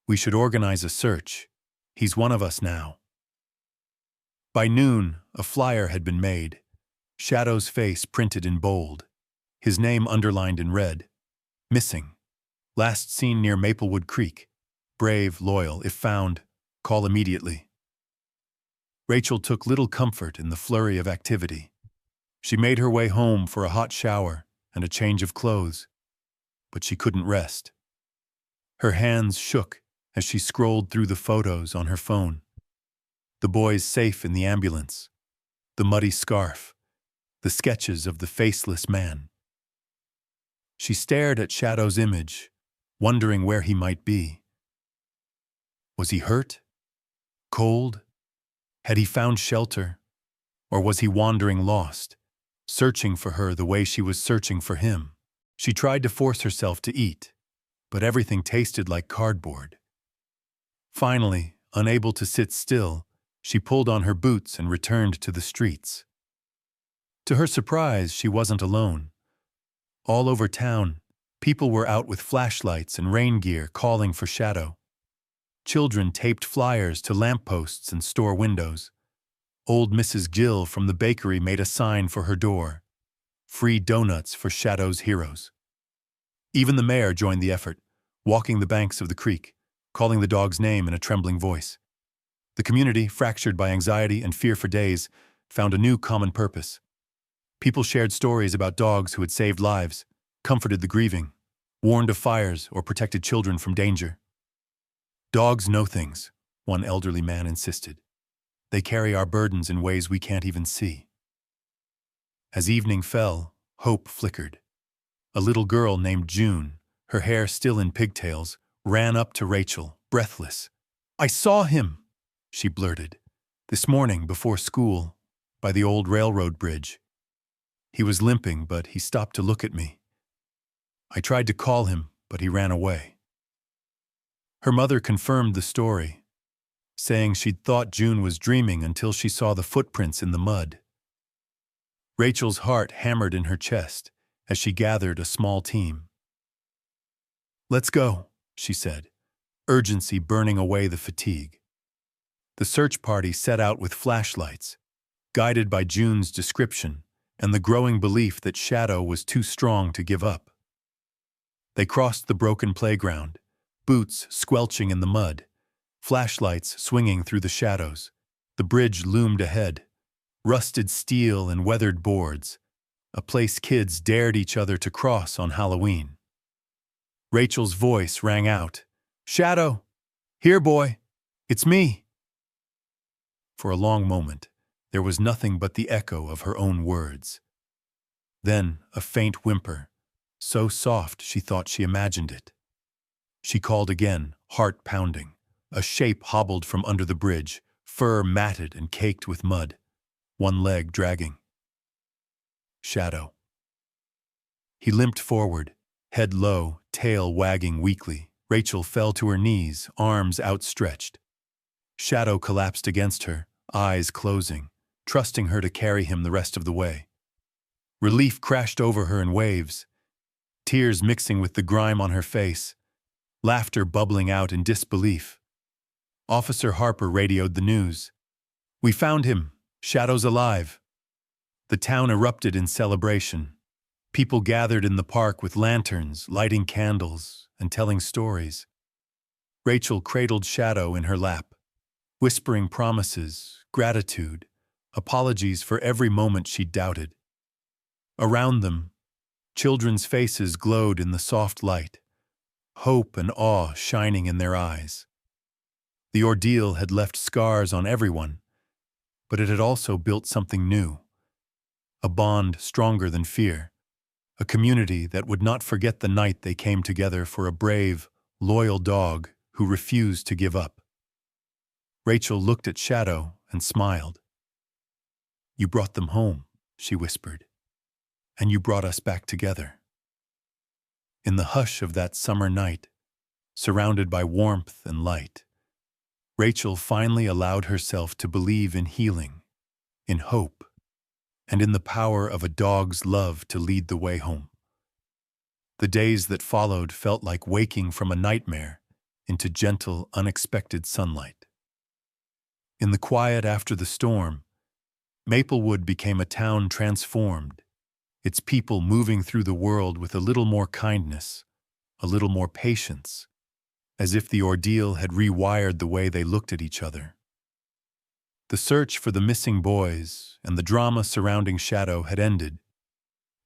We should organize a search. He's one of us now." By noon, a flyer had been made, Shadow's face printed in bold, his name underlined in red. "Missing. Last seen near Maplewood Creek. Brave, loyal. If found, call immediately." Rachel took little comfort in the flurry of activity. She made her way home for a hot shower and a change of clothes, but she couldn't rest. Her hands shook as she scrolled through the photos on her phone. The boys safe in the ambulance, the muddy scarf, the sketches of the faceless man. She stared at Shadow's image, wondering where he might be. Was he hurt? Cold? Had he found shelter? Or was he wandering lost, searching for her the way she was searching for him? She tried to force herself to eat, but everything tasted like cardboard. Finally, unable to sit still, she pulled on her boots and returned to the streets. To her surprise, she wasn't alone. All over town, people were out with flashlights and rain gear calling for Shadow. Children taped flyers to lampposts and store windows. Old Mrs. Gill from the bakery made a sign for her door. Free donuts for Shadow's heroes. Even the mayor joined the effort, walking the banks of the creek, calling the dog's name in a trembling voice. The community, fractured by anxiety and fear for days, found a new common purpose. People shared stories about dogs who had saved lives, comforted the grieving, warned of fires, or protected children from danger. "Dogs know things," one elderly man insisted. "They carry our burdens in ways we can't even see." As evening fell, hope flickered. A little girl named June, her hair still in pigtails, ran up to Rachel, breathless. "I saw him!" she blurted. "This morning, before school, by the old railroad bridge. He was limping, but he stopped to look at me. I tried to call him, but he ran away." Her mother confirmed the story, saying she'd thought June was dreaming until she saw the footprints in the mud. Rachel's heart hammered in her chest as she gathered a small team. "Let's go," she said, urgency burning away the fatigue. The search party set out with flashlights, guided by June's description and the growing belief that Shadow was too strong to give up. They crossed the broken playground, boots squelching in the mud, flashlights swinging through the shadows. The bridge loomed ahead, rusted steel and weathered boards, a place kids dared each other to cross on Halloween. Rachel's voice rang out, "Shadow! Here, boy! It's me!" For a long moment, there was nothing but the echo of her own words. Then a faint whimper, so soft she thought she imagined it. She called again, heart pounding. A shape hobbled from under the bridge, fur matted and caked with mud, one leg dragging. Shadow. He limped forward, head low, tail wagging weakly. Rachel fell to her knees, arms outstretched. Shadow collapsed against her, eyes closing, trusting her to carry him the rest of the way. Relief crashed over her in waves, tears mixing with the grime on her face, laughter bubbling out in disbelief. Officer Harper radioed the news. "We found him. Shadow's alive." The town erupted in celebration. People gathered in the park with lanterns, lighting candles, and telling stories. Rachel cradled Shadow in her lap, whispering promises, gratitude, apologies for every moment she doubted. Around them, children's faces glowed in the soft light, hope and awe shining in their eyes. The ordeal had left scars on everyone, but it had also built something new. A bond stronger than fear, a community that would not forget the night they came together for a brave, loyal dog who refused to give up. Rachel looked at Shadow and smiled. "You brought them home," she whispered, "and you brought us back together." In the hush of that summer night, surrounded by warmth and light, Rachel finally allowed herself to believe in healing, in hope, and in the power of a dog's love to lead the way home. The days that followed felt like waking from a nightmare into gentle, unexpected sunlight. In the quiet after the storm, Maplewood became a town transformed, its people moving through the world with a little more kindness, a little more patience, as if the ordeal had rewired the way they looked at each other. The search for the missing boys and the drama surrounding Shadow had ended,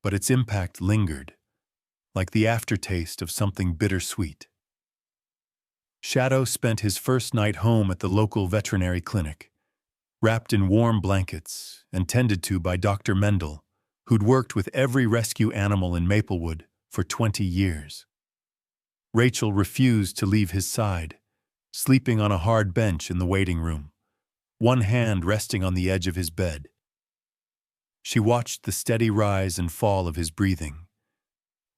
but its impact lingered, like the aftertaste of something bittersweet. Shadow spent his first night home at the local veterinary clinic, wrapped in warm blankets and tended to by Dr. Mendel, who'd worked with every rescue animal in Maplewood for 20 years. Rachel refused to leave his side, sleeping on a hard bench in the waiting room, one hand resting on the edge of his bed. She watched the steady rise and fall of his breathing,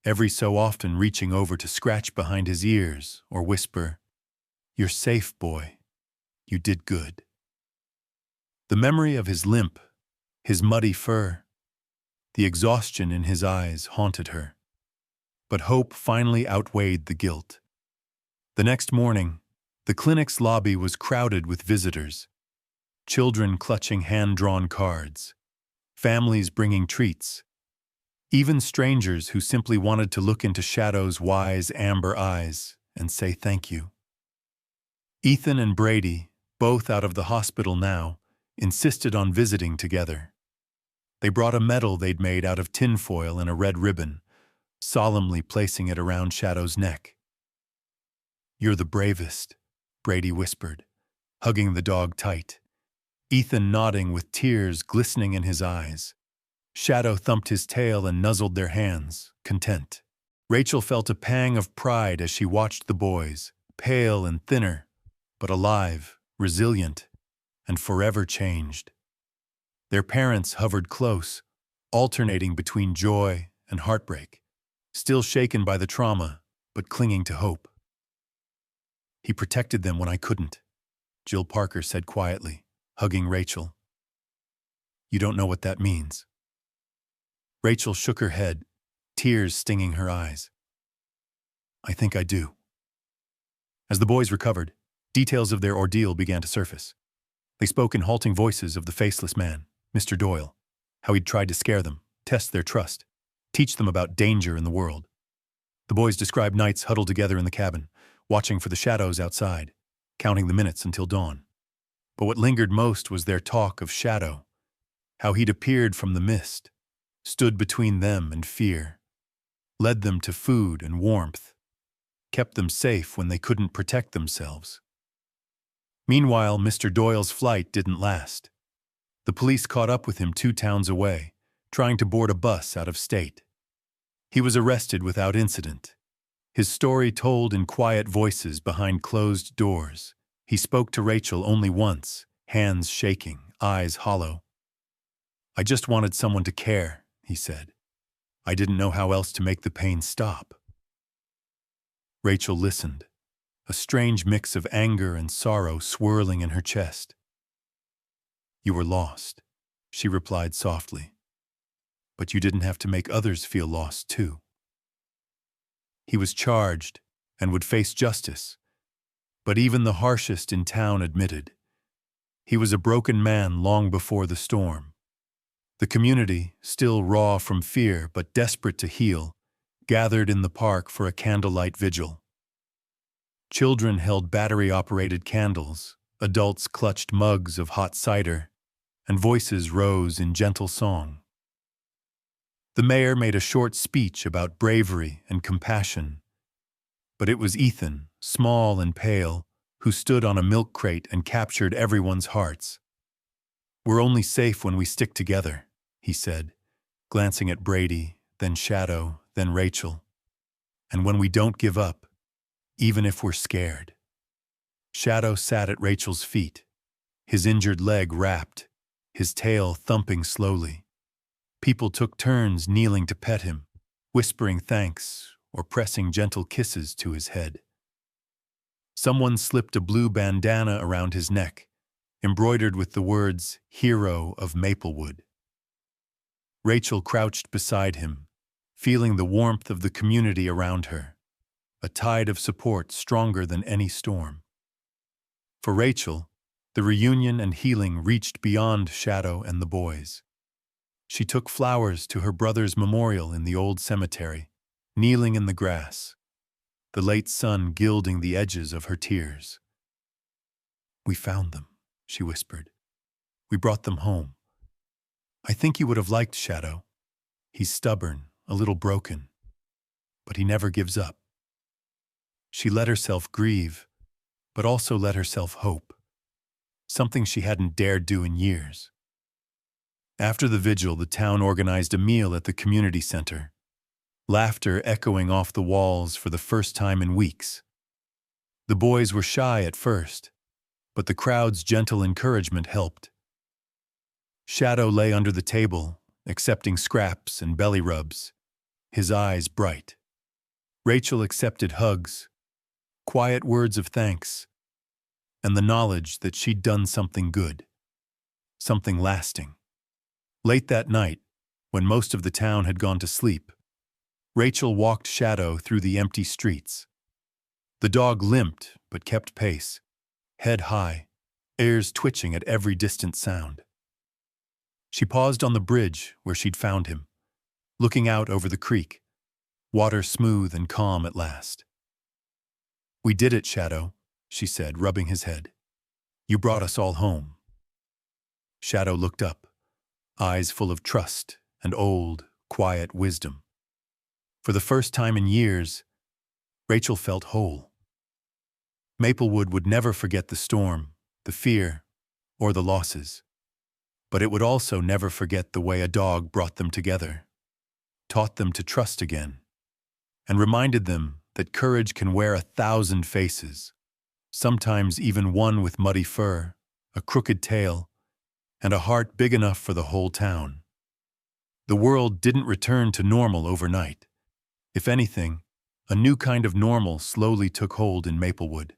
every so often reaching over to scratch behind his ears or whisper, "You're safe, boy. You did good." The memory of his limp, his muddy fur, the exhaustion in his eyes haunted her. But hope finally outweighed the guilt. The next morning, the clinic's lobby was crowded with visitors, children clutching hand-drawn cards, families bringing treats, even strangers who simply wanted to look into Shadow's wise amber eyes and say thank you. Ethan and Brady, both out of the hospital now, insisted on visiting together. They brought a medal they'd made out of tinfoil and a red ribbon, solemnly placing it around Shadow's neck. "You're the bravest," Brady whispered, hugging the dog tight. Ethan nodding with tears glistening in his eyes. Shadow thumped his tail and nuzzled their hands, content. Rachel felt a pang of pride as she watched the boys, pale and thinner, but alive, resilient, and forever changed. Their parents hovered close, alternating between joy and heartbreak, still shaken by the trauma, but clinging to hope. "He protected them when I couldn't," Jill Parker said quietly, hugging Rachel. "You don't know what that means." Rachel shook her head, tears stinging her eyes. "I think I do." As the boys recovered, details of their ordeal began to surface. They spoke in halting voices of the faceless man, Mr. Doyle, how he'd tried to scare them, test their trust, teach them about danger in the world. The boys described nights huddled together in the cabin, watching for the shadows outside, counting the minutes until dawn. But what lingered most was their talk of Shadow, how he'd appeared from the mist, stood between them and fear, led them to food and warmth, kept them safe when they couldn't protect themselves. Meanwhile, Mr. Doyle's flight didn't last. The police caught up with him 2 towns away, trying to board a bus out of state. He was arrested without incident. His story told in quiet voices behind closed doors. He spoke to Rachel only once, hands shaking, eyes hollow. "I just wanted someone to care," he said. "I didn't know how else to make the pain stop." Rachel listened, a strange mix of anger and sorrow swirling in her chest. "You were lost," she replied softly. "But you didn't have to make others feel lost, too." He was charged and would face justice, but even the harshest in town admitted he was a broken man long before the storm. The community, still raw from fear but desperate to heal, gathered in the park for a candlelight vigil. Children held battery-operated candles, adults clutched mugs of hot cider, and voices rose in gentle song. The mayor made a short speech about bravery and compassion, but it was Ethan, small and pale, who stood on a milk crate and captured everyone's hearts. "We're only safe when we stick together," he said, glancing at Brady, then Shadow, then Rachel. "And when we don't give up, even if we're scared." Shadow sat at Rachel's feet, his injured leg wrapped, his tail thumping slowly. People took turns kneeling to pet him, whispering thanks or pressing gentle kisses to his head. Someone slipped a blue bandana around his neck, embroidered with the words, "Hero of Maplewood." Rachel crouched beside him, feeling the warmth of the community around her, a tide of support stronger than any storm. For Rachel, the reunion and healing reached beyond Shadow and the boys. She took flowers to her brother's memorial in the old cemetery, kneeling in the grass, the late sun gilding the edges of her tears. "We found them," she whispered. "We brought them home. I think you would have liked Shadow. He's stubborn, a little broken, but he never gives up." She let herself grieve, but also let herself hope, something she hadn't dared do in years. After the vigil, the town organized a meal at the community center, laughter echoing off the walls for the first time in weeks. The boys were shy at first, but the crowd's gentle encouragement helped. Shadow lay under the table, accepting scraps and belly rubs, his eyes bright. Rachel accepted hugs, quiet words of thanks, and the knowledge that she'd done something good, something lasting. Late that night, when most of the town had gone to sleep, Rachel walked Shadow through the empty streets. The dog limped but kept pace, head high, ears twitching at every distant sound. She paused on the bridge where she'd found him, looking out over the creek, water smooth and calm at last. "We did it, Shadow," she said, rubbing his head. "You brought us all home." Shadow looked up, eyes full of trust and old, quiet wisdom. For the first time in years, Rachel felt whole. Maplewood would never forget the storm, the fear, or the losses. But it would also never forget the way a dog brought them together, taught them to trust again, and reminded them that courage can wear 1,000 faces, sometimes even one with muddy fur, a crooked tail, and a heart big enough for the whole town. The world didn't return to normal overnight. If anything, a new kind of normal slowly took hold in Maplewood.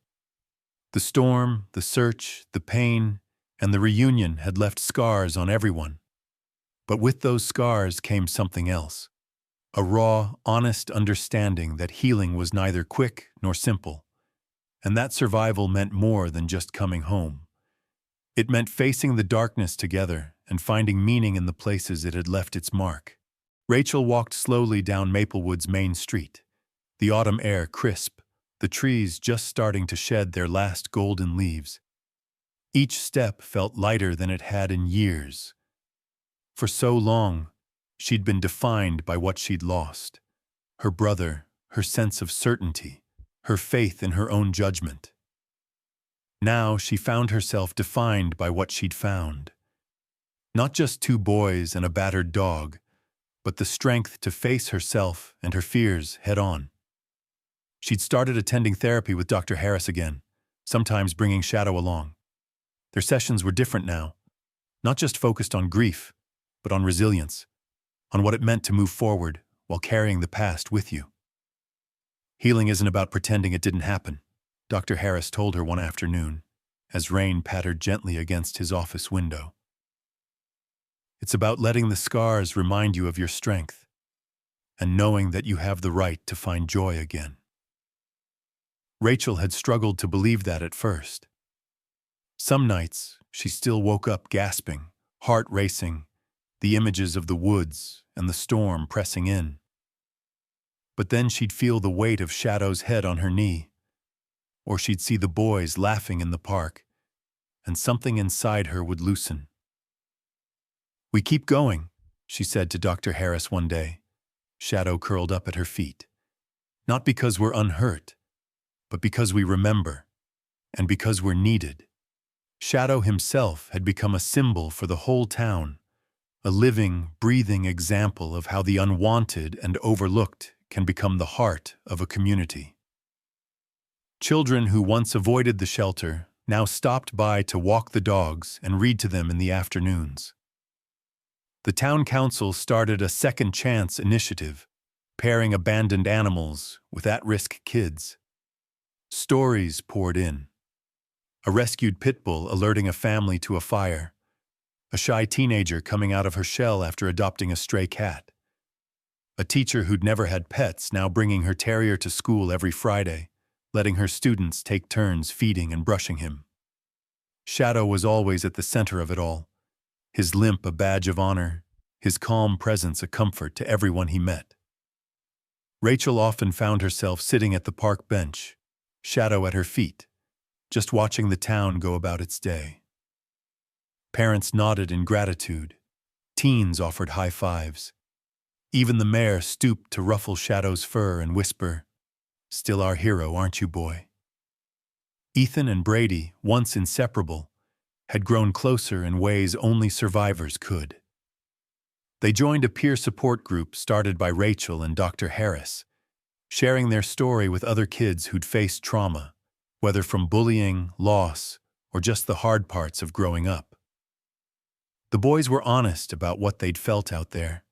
The storm, the search, the pain, and the reunion had left scars on everyone. But with those scars came something else. A raw, honest understanding that healing was neither quick nor simple, and that survival meant more than just coming home. It meant facing the darkness together and finding meaning in the places it had left its mark. Rachel walked slowly down Maplewood's main street, the autumn air crisp, the trees just starting to shed their last golden leaves. Each step felt lighter than it had in years. For so long, she'd been defined by what she'd lost: her brother, her sense of certainty, her faith in her own judgment. Now she found herself defined by what she'd found. Not just two boys and a battered dog, but the strength to face herself and her fears head-on. She'd started attending therapy with Dr. Harris again, sometimes bringing Shadow along. Their sessions were different now, not just focused on grief, but on resilience, on what it meant to move forward while carrying the past with you. Healing isn't about pretending it didn't happen, Dr. Harris told her one afternoon, as rain pattered gently against his office window. It's about letting the scars remind you of your strength, and knowing that you have the right to find joy again. Rachel had struggled to believe that at first. Some nights, she still woke up gasping, heart racing, the images of the woods and the storm pressing in. But then she'd feel the weight of Shadow's head on her knee, or she'd see the boys laughing in the park, and something inside her would loosen. "We keep going," she said to Dr. Harris one day, Shadow curled up at her feet. "Not because we're unhurt, but because we remember, and because we're needed." Shadow himself had become a symbol for the whole town, a living, breathing example of how the unwanted and overlooked can become the heart of a community. Children who once avoided the shelter now stopped by to walk the dogs and read to them in the afternoons. The town council started a Second Chance initiative, pairing abandoned animals with at-risk kids. Stories poured in. A rescued pit bull alerting a family to a fire, a shy teenager coming out of her shell after adopting a stray cat, a teacher who'd never had pets now bringing her terrier to school every Friday, letting her students take turns feeding and brushing him. Shadow was always at the center of it all, his limp a badge of honor, his calm presence a comfort to everyone he met. Rachel often found herself sitting at the park bench, Shadow at her feet, just watching the town go about its day. Parents nodded in gratitude. Teens offered high fives. Even the mayor stooped to ruffle Shadow's fur and whisper, "Still our hero, aren't you, boy?" Ethan and Brady, once inseparable, had grown closer in ways only survivors could. They joined a peer support group started by Rachel and Dr. Harris, sharing their story with other kids who'd faced trauma, whether from bullying, loss, or just the hard parts of growing up. The boys were honest about what they'd felt out there: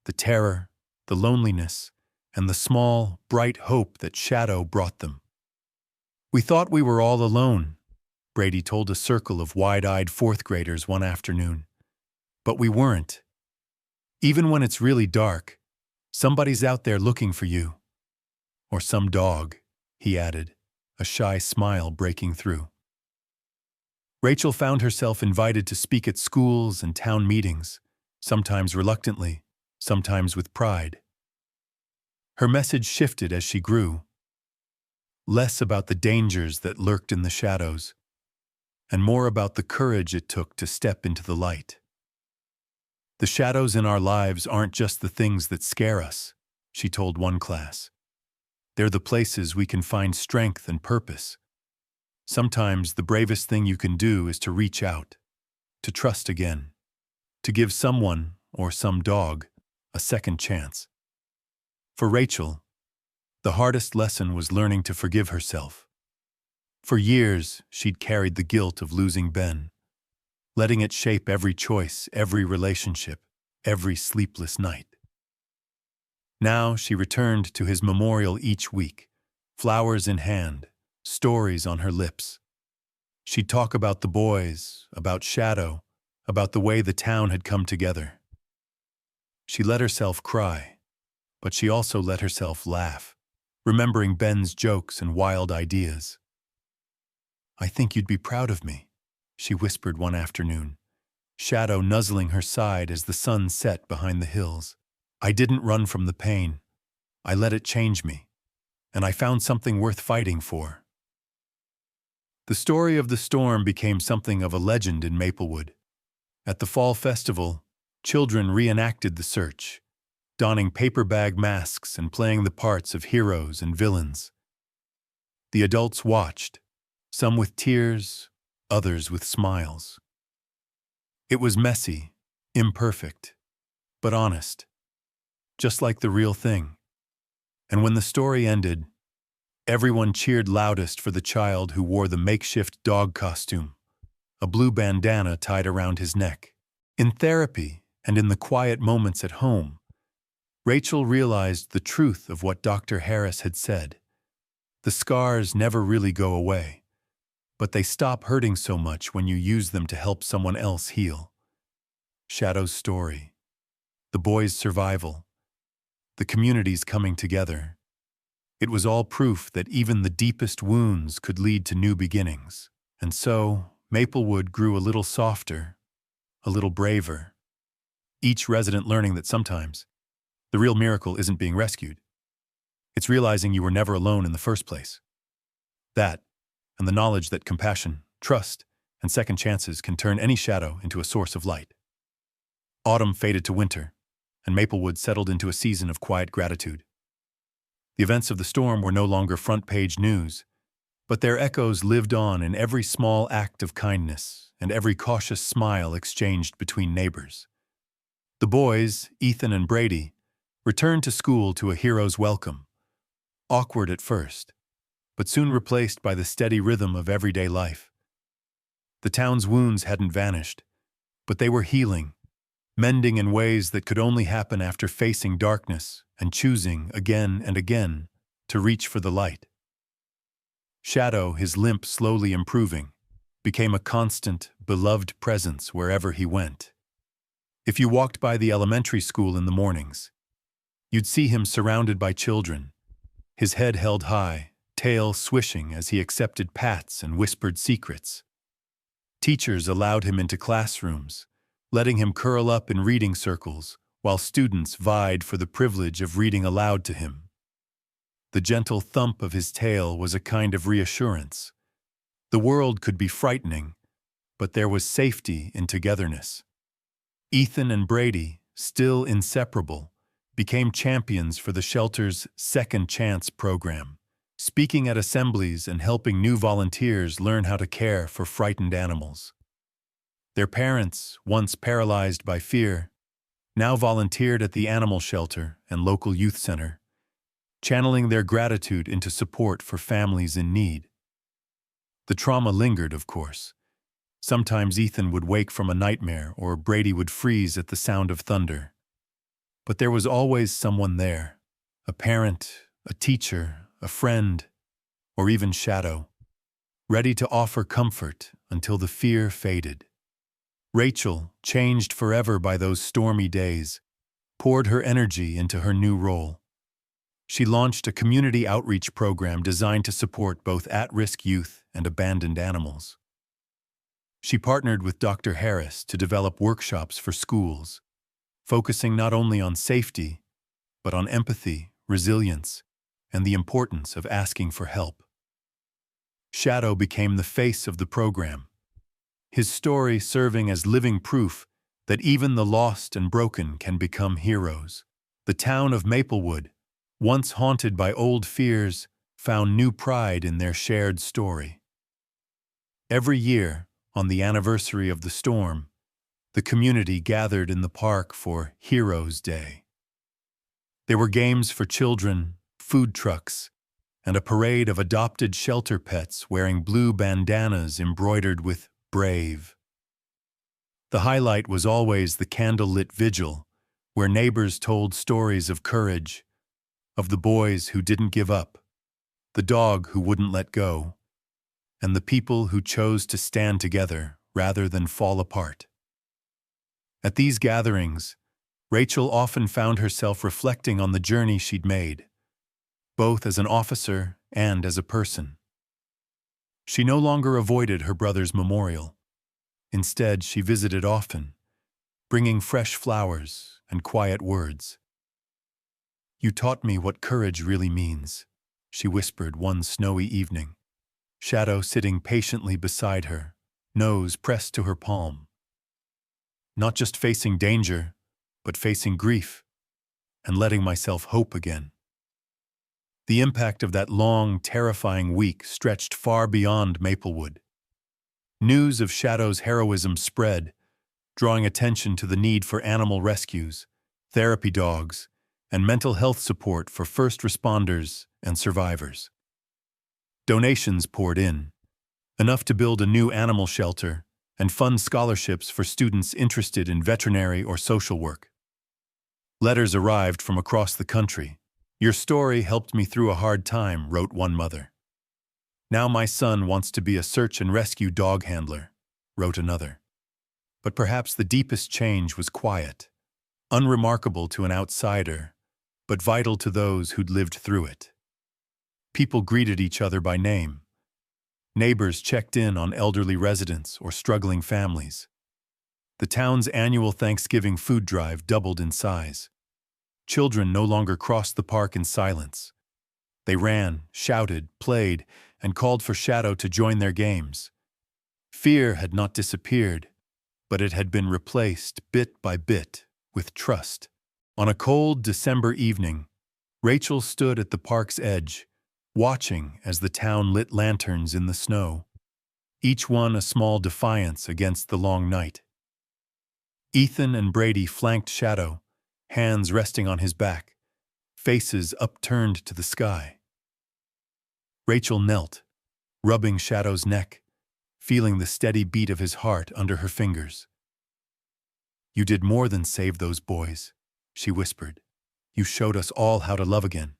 the terror, the loneliness, and the small, bright hope that Shadow brought them. "We thought we were all alone," Brady told a circle of wide-eyed fourth graders one afternoon. "But we weren't. Even when it's really dark, somebody's out there looking for you. Or some dog," he added, a shy smile breaking through. Rachel found herself invited to speak at schools and town meetings, sometimes reluctantly, sometimes with pride. Her message shifted as she grew, less about the dangers that lurked in the shadows, and more about the courage it took to step into the light. "The shadows in our lives aren't just the things that scare us," she told one class. "They're the places we can find strength and purpose. Sometimes the bravest thing you can do is to reach out, to trust again, to give someone, or some dog, a second chance." For Rachel, the hardest lesson was learning to forgive herself. For years, she'd carried the guilt of losing Ben, letting it shape every choice, every relationship, every sleepless night. Now she returned to his memorial each week, flowers in hand, stories on her lips. She'd talk about the boys, about Shadow, about the way the town had come together. She let herself cry, but she also let herself laugh, remembering Ben's jokes and wild ideas. "I think you'd be proud of me," she whispered one afternoon, Shadow nuzzling her side as the sun set behind the hills. "I didn't run from the pain. I let it change me, and I found something worth fighting for." The story of the storm became something of a legend in Maplewood. At the fall festival, children reenacted the search, donning paper bag masks and playing the parts of heroes and villains. The adults watched, some with tears, others with smiles. It was messy, imperfect, but honest, just like the real thing. And when the story ended, everyone cheered loudest for the child who wore the makeshift dog costume, a blue bandana tied around his neck. In therapy and in the quiet moments at home, Rachel realized the truth of what Dr. Harris had said. The scars never really go away, but they stop hurting so much when you use them to help someone else heal. Shadow's story, the boys' survival, the community's coming together. It was all proof that even the deepest wounds could lead to new beginnings. And so, Maplewood grew a little softer, a little braver, each resident learning that sometimes the real miracle isn't being rescued. It's realizing you were never alone in the first place. That, and the knowledge that compassion, trust, and second chances can turn any shadow into a source of light. Autumn faded to winter, and Maplewood settled into a season of quiet gratitude. The events of the storm were no longer front-page news, but their echoes lived on in every small act of kindness and every cautious smile exchanged between neighbors. The boys, Ethan and Brady, returned to school to a hero's welcome, awkward at first, but soon replaced by the steady rhythm of everyday life. The town's wounds hadn't vanished, but they were healing, mending in ways that could only happen after facing darkness and choosing again and again to reach for the light. Shadow, his limp slowly improving, became a constant, beloved presence wherever he went. If you walked by the elementary school in the mornings, you'd see him surrounded by children, his head held high, tail swishing as he accepted pats and whispered secrets. Teachers allowed him into classrooms, letting him curl up in reading circles, while students vied for the privilege of reading aloud to him. The gentle thump of his tail was a kind of reassurance. The world could be frightening, but there was safety in togetherness. Ethan and Brady, still inseparable, became champions for the shelter's Second Chance program, speaking at assemblies and helping new volunteers learn how to care for frightened animals. Their parents, once paralyzed by fear, now volunteered at the animal shelter and local youth center, channeling their gratitude into support for families in need. The trauma lingered, of course. Sometimes Ethan would wake from a nightmare or Brady would freeze at the sound of thunder. But there was always someone there, a parent, a teacher, a friend, or even Shadow, ready to offer comfort until the fear faded. Rachel, changed forever by those stormy days, poured her energy into her new role. She launched a community outreach program designed to support both at-risk youth and abandoned animals. She partnered with Dr. Harris to develop workshops for schools, focusing not only on safety, but on empathy, resilience, and the importance of asking for help. Shadow became the face of the program, his story serving as living proof that even the lost and broken can become heroes. The town of Maplewood, once haunted by old fears, found new pride in their shared story. Every year, on the anniversary of the storm, the community gathered in the park for Heroes Day. There were games for children, food trucks, and a parade of adopted shelter pets wearing blue bandanas embroidered with "Brave." The highlight was always the candlelit vigil, where neighbors told stories of courage, of the boys who didn't give up, the dog who wouldn't let go, and the people who chose to stand together rather than fall apart. At these gatherings, Rachel often found herself reflecting on the journey she'd made, both as an officer and as a person. She no longer avoided her brother's memorial. Instead, she visited often, bringing fresh flowers and quiet words. "You taught me what courage really means," she whispered one snowy evening, Shadow sitting patiently beside her, nose pressed to her palm. "Not just facing danger, but facing grief, and letting myself hope again." The impact of that long, terrifying week stretched far beyond Maplewood. News of Shadow's heroism spread, drawing attention to the need for animal rescues, therapy dogs, and mental health support for first responders and survivors. Donations poured in, enough to build a new animal shelter and fund scholarships for students interested in veterinary or social work. Letters arrived from across the country. "Your story helped me through a hard time," wrote one mother. "Now my son wants to be a search and rescue dog handler," wrote another. But perhaps the deepest change was quiet, unremarkable to an outsider, but vital to those who'd lived through it. People greeted each other by name. Neighbors checked in on elderly residents or struggling families. The town's annual Thanksgiving food drive doubled in size. Children no longer crossed the park in silence. They ran, shouted, played, and called for Shadow to join their games. Fear had not disappeared, but it had been replaced bit by bit with trust. On a cold December evening, Rachel stood at the park's edge, watching as the town lit lanterns in the snow, each one a small defiance against the long night. Ethan and Brady flanked Shadow, hands resting on his back, faces upturned to the sky. Rachel knelt, rubbing Shadow's neck, feeling the steady beat of his heart under her fingers. "You did more than save those boys," she whispered. "You showed us all how to love again,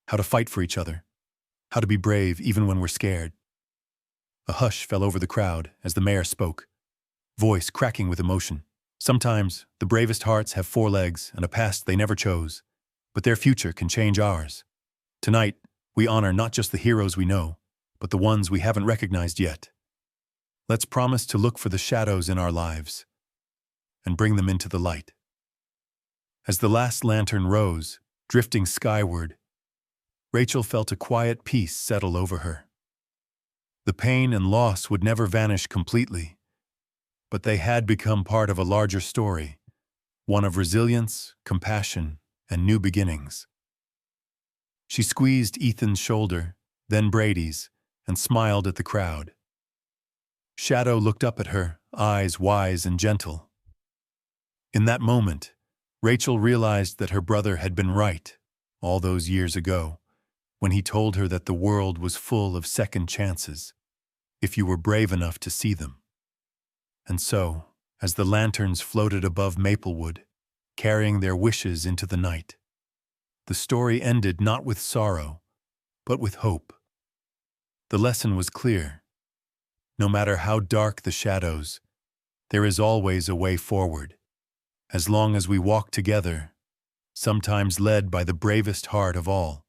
how to fight for each other, how to be brave even when we're scared." A hush fell over the crowd as the mayor spoke, voice cracking with emotion. "Sometimes the bravest hearts have 4 legs and a past they never chose, but their future can change ours. Tonight, we honor not just the heroes we know, but the ones we haven't recognized yet. Let's promise to look for the shadows in our lives and bring them into the light." As the last lantern rose, drifting skyward, Rachel felt a quiet peace settle over her. The pain and loss would never vanish completely, but they had become part of a larger story, one of resilience, compassion, and new beginnings. She squeezed Ethan's shoulder, then Brady's, and smiled at the crowd. Shadow looked up at her, eyes wise and gentle. In that moment, Rachel realized that her brother had been right all those years ago, when he told her that the world was full of second chances, if you were brave enough to see them. And so, as the lanterns floated above Maplewood, carrying their wishes into the night, the story ended not with sorrow, but with hope. The lesson was clear. No matter how dark the shadows, there is always a way forward, as long as we walk together, sometimes led by the bravest heart of all,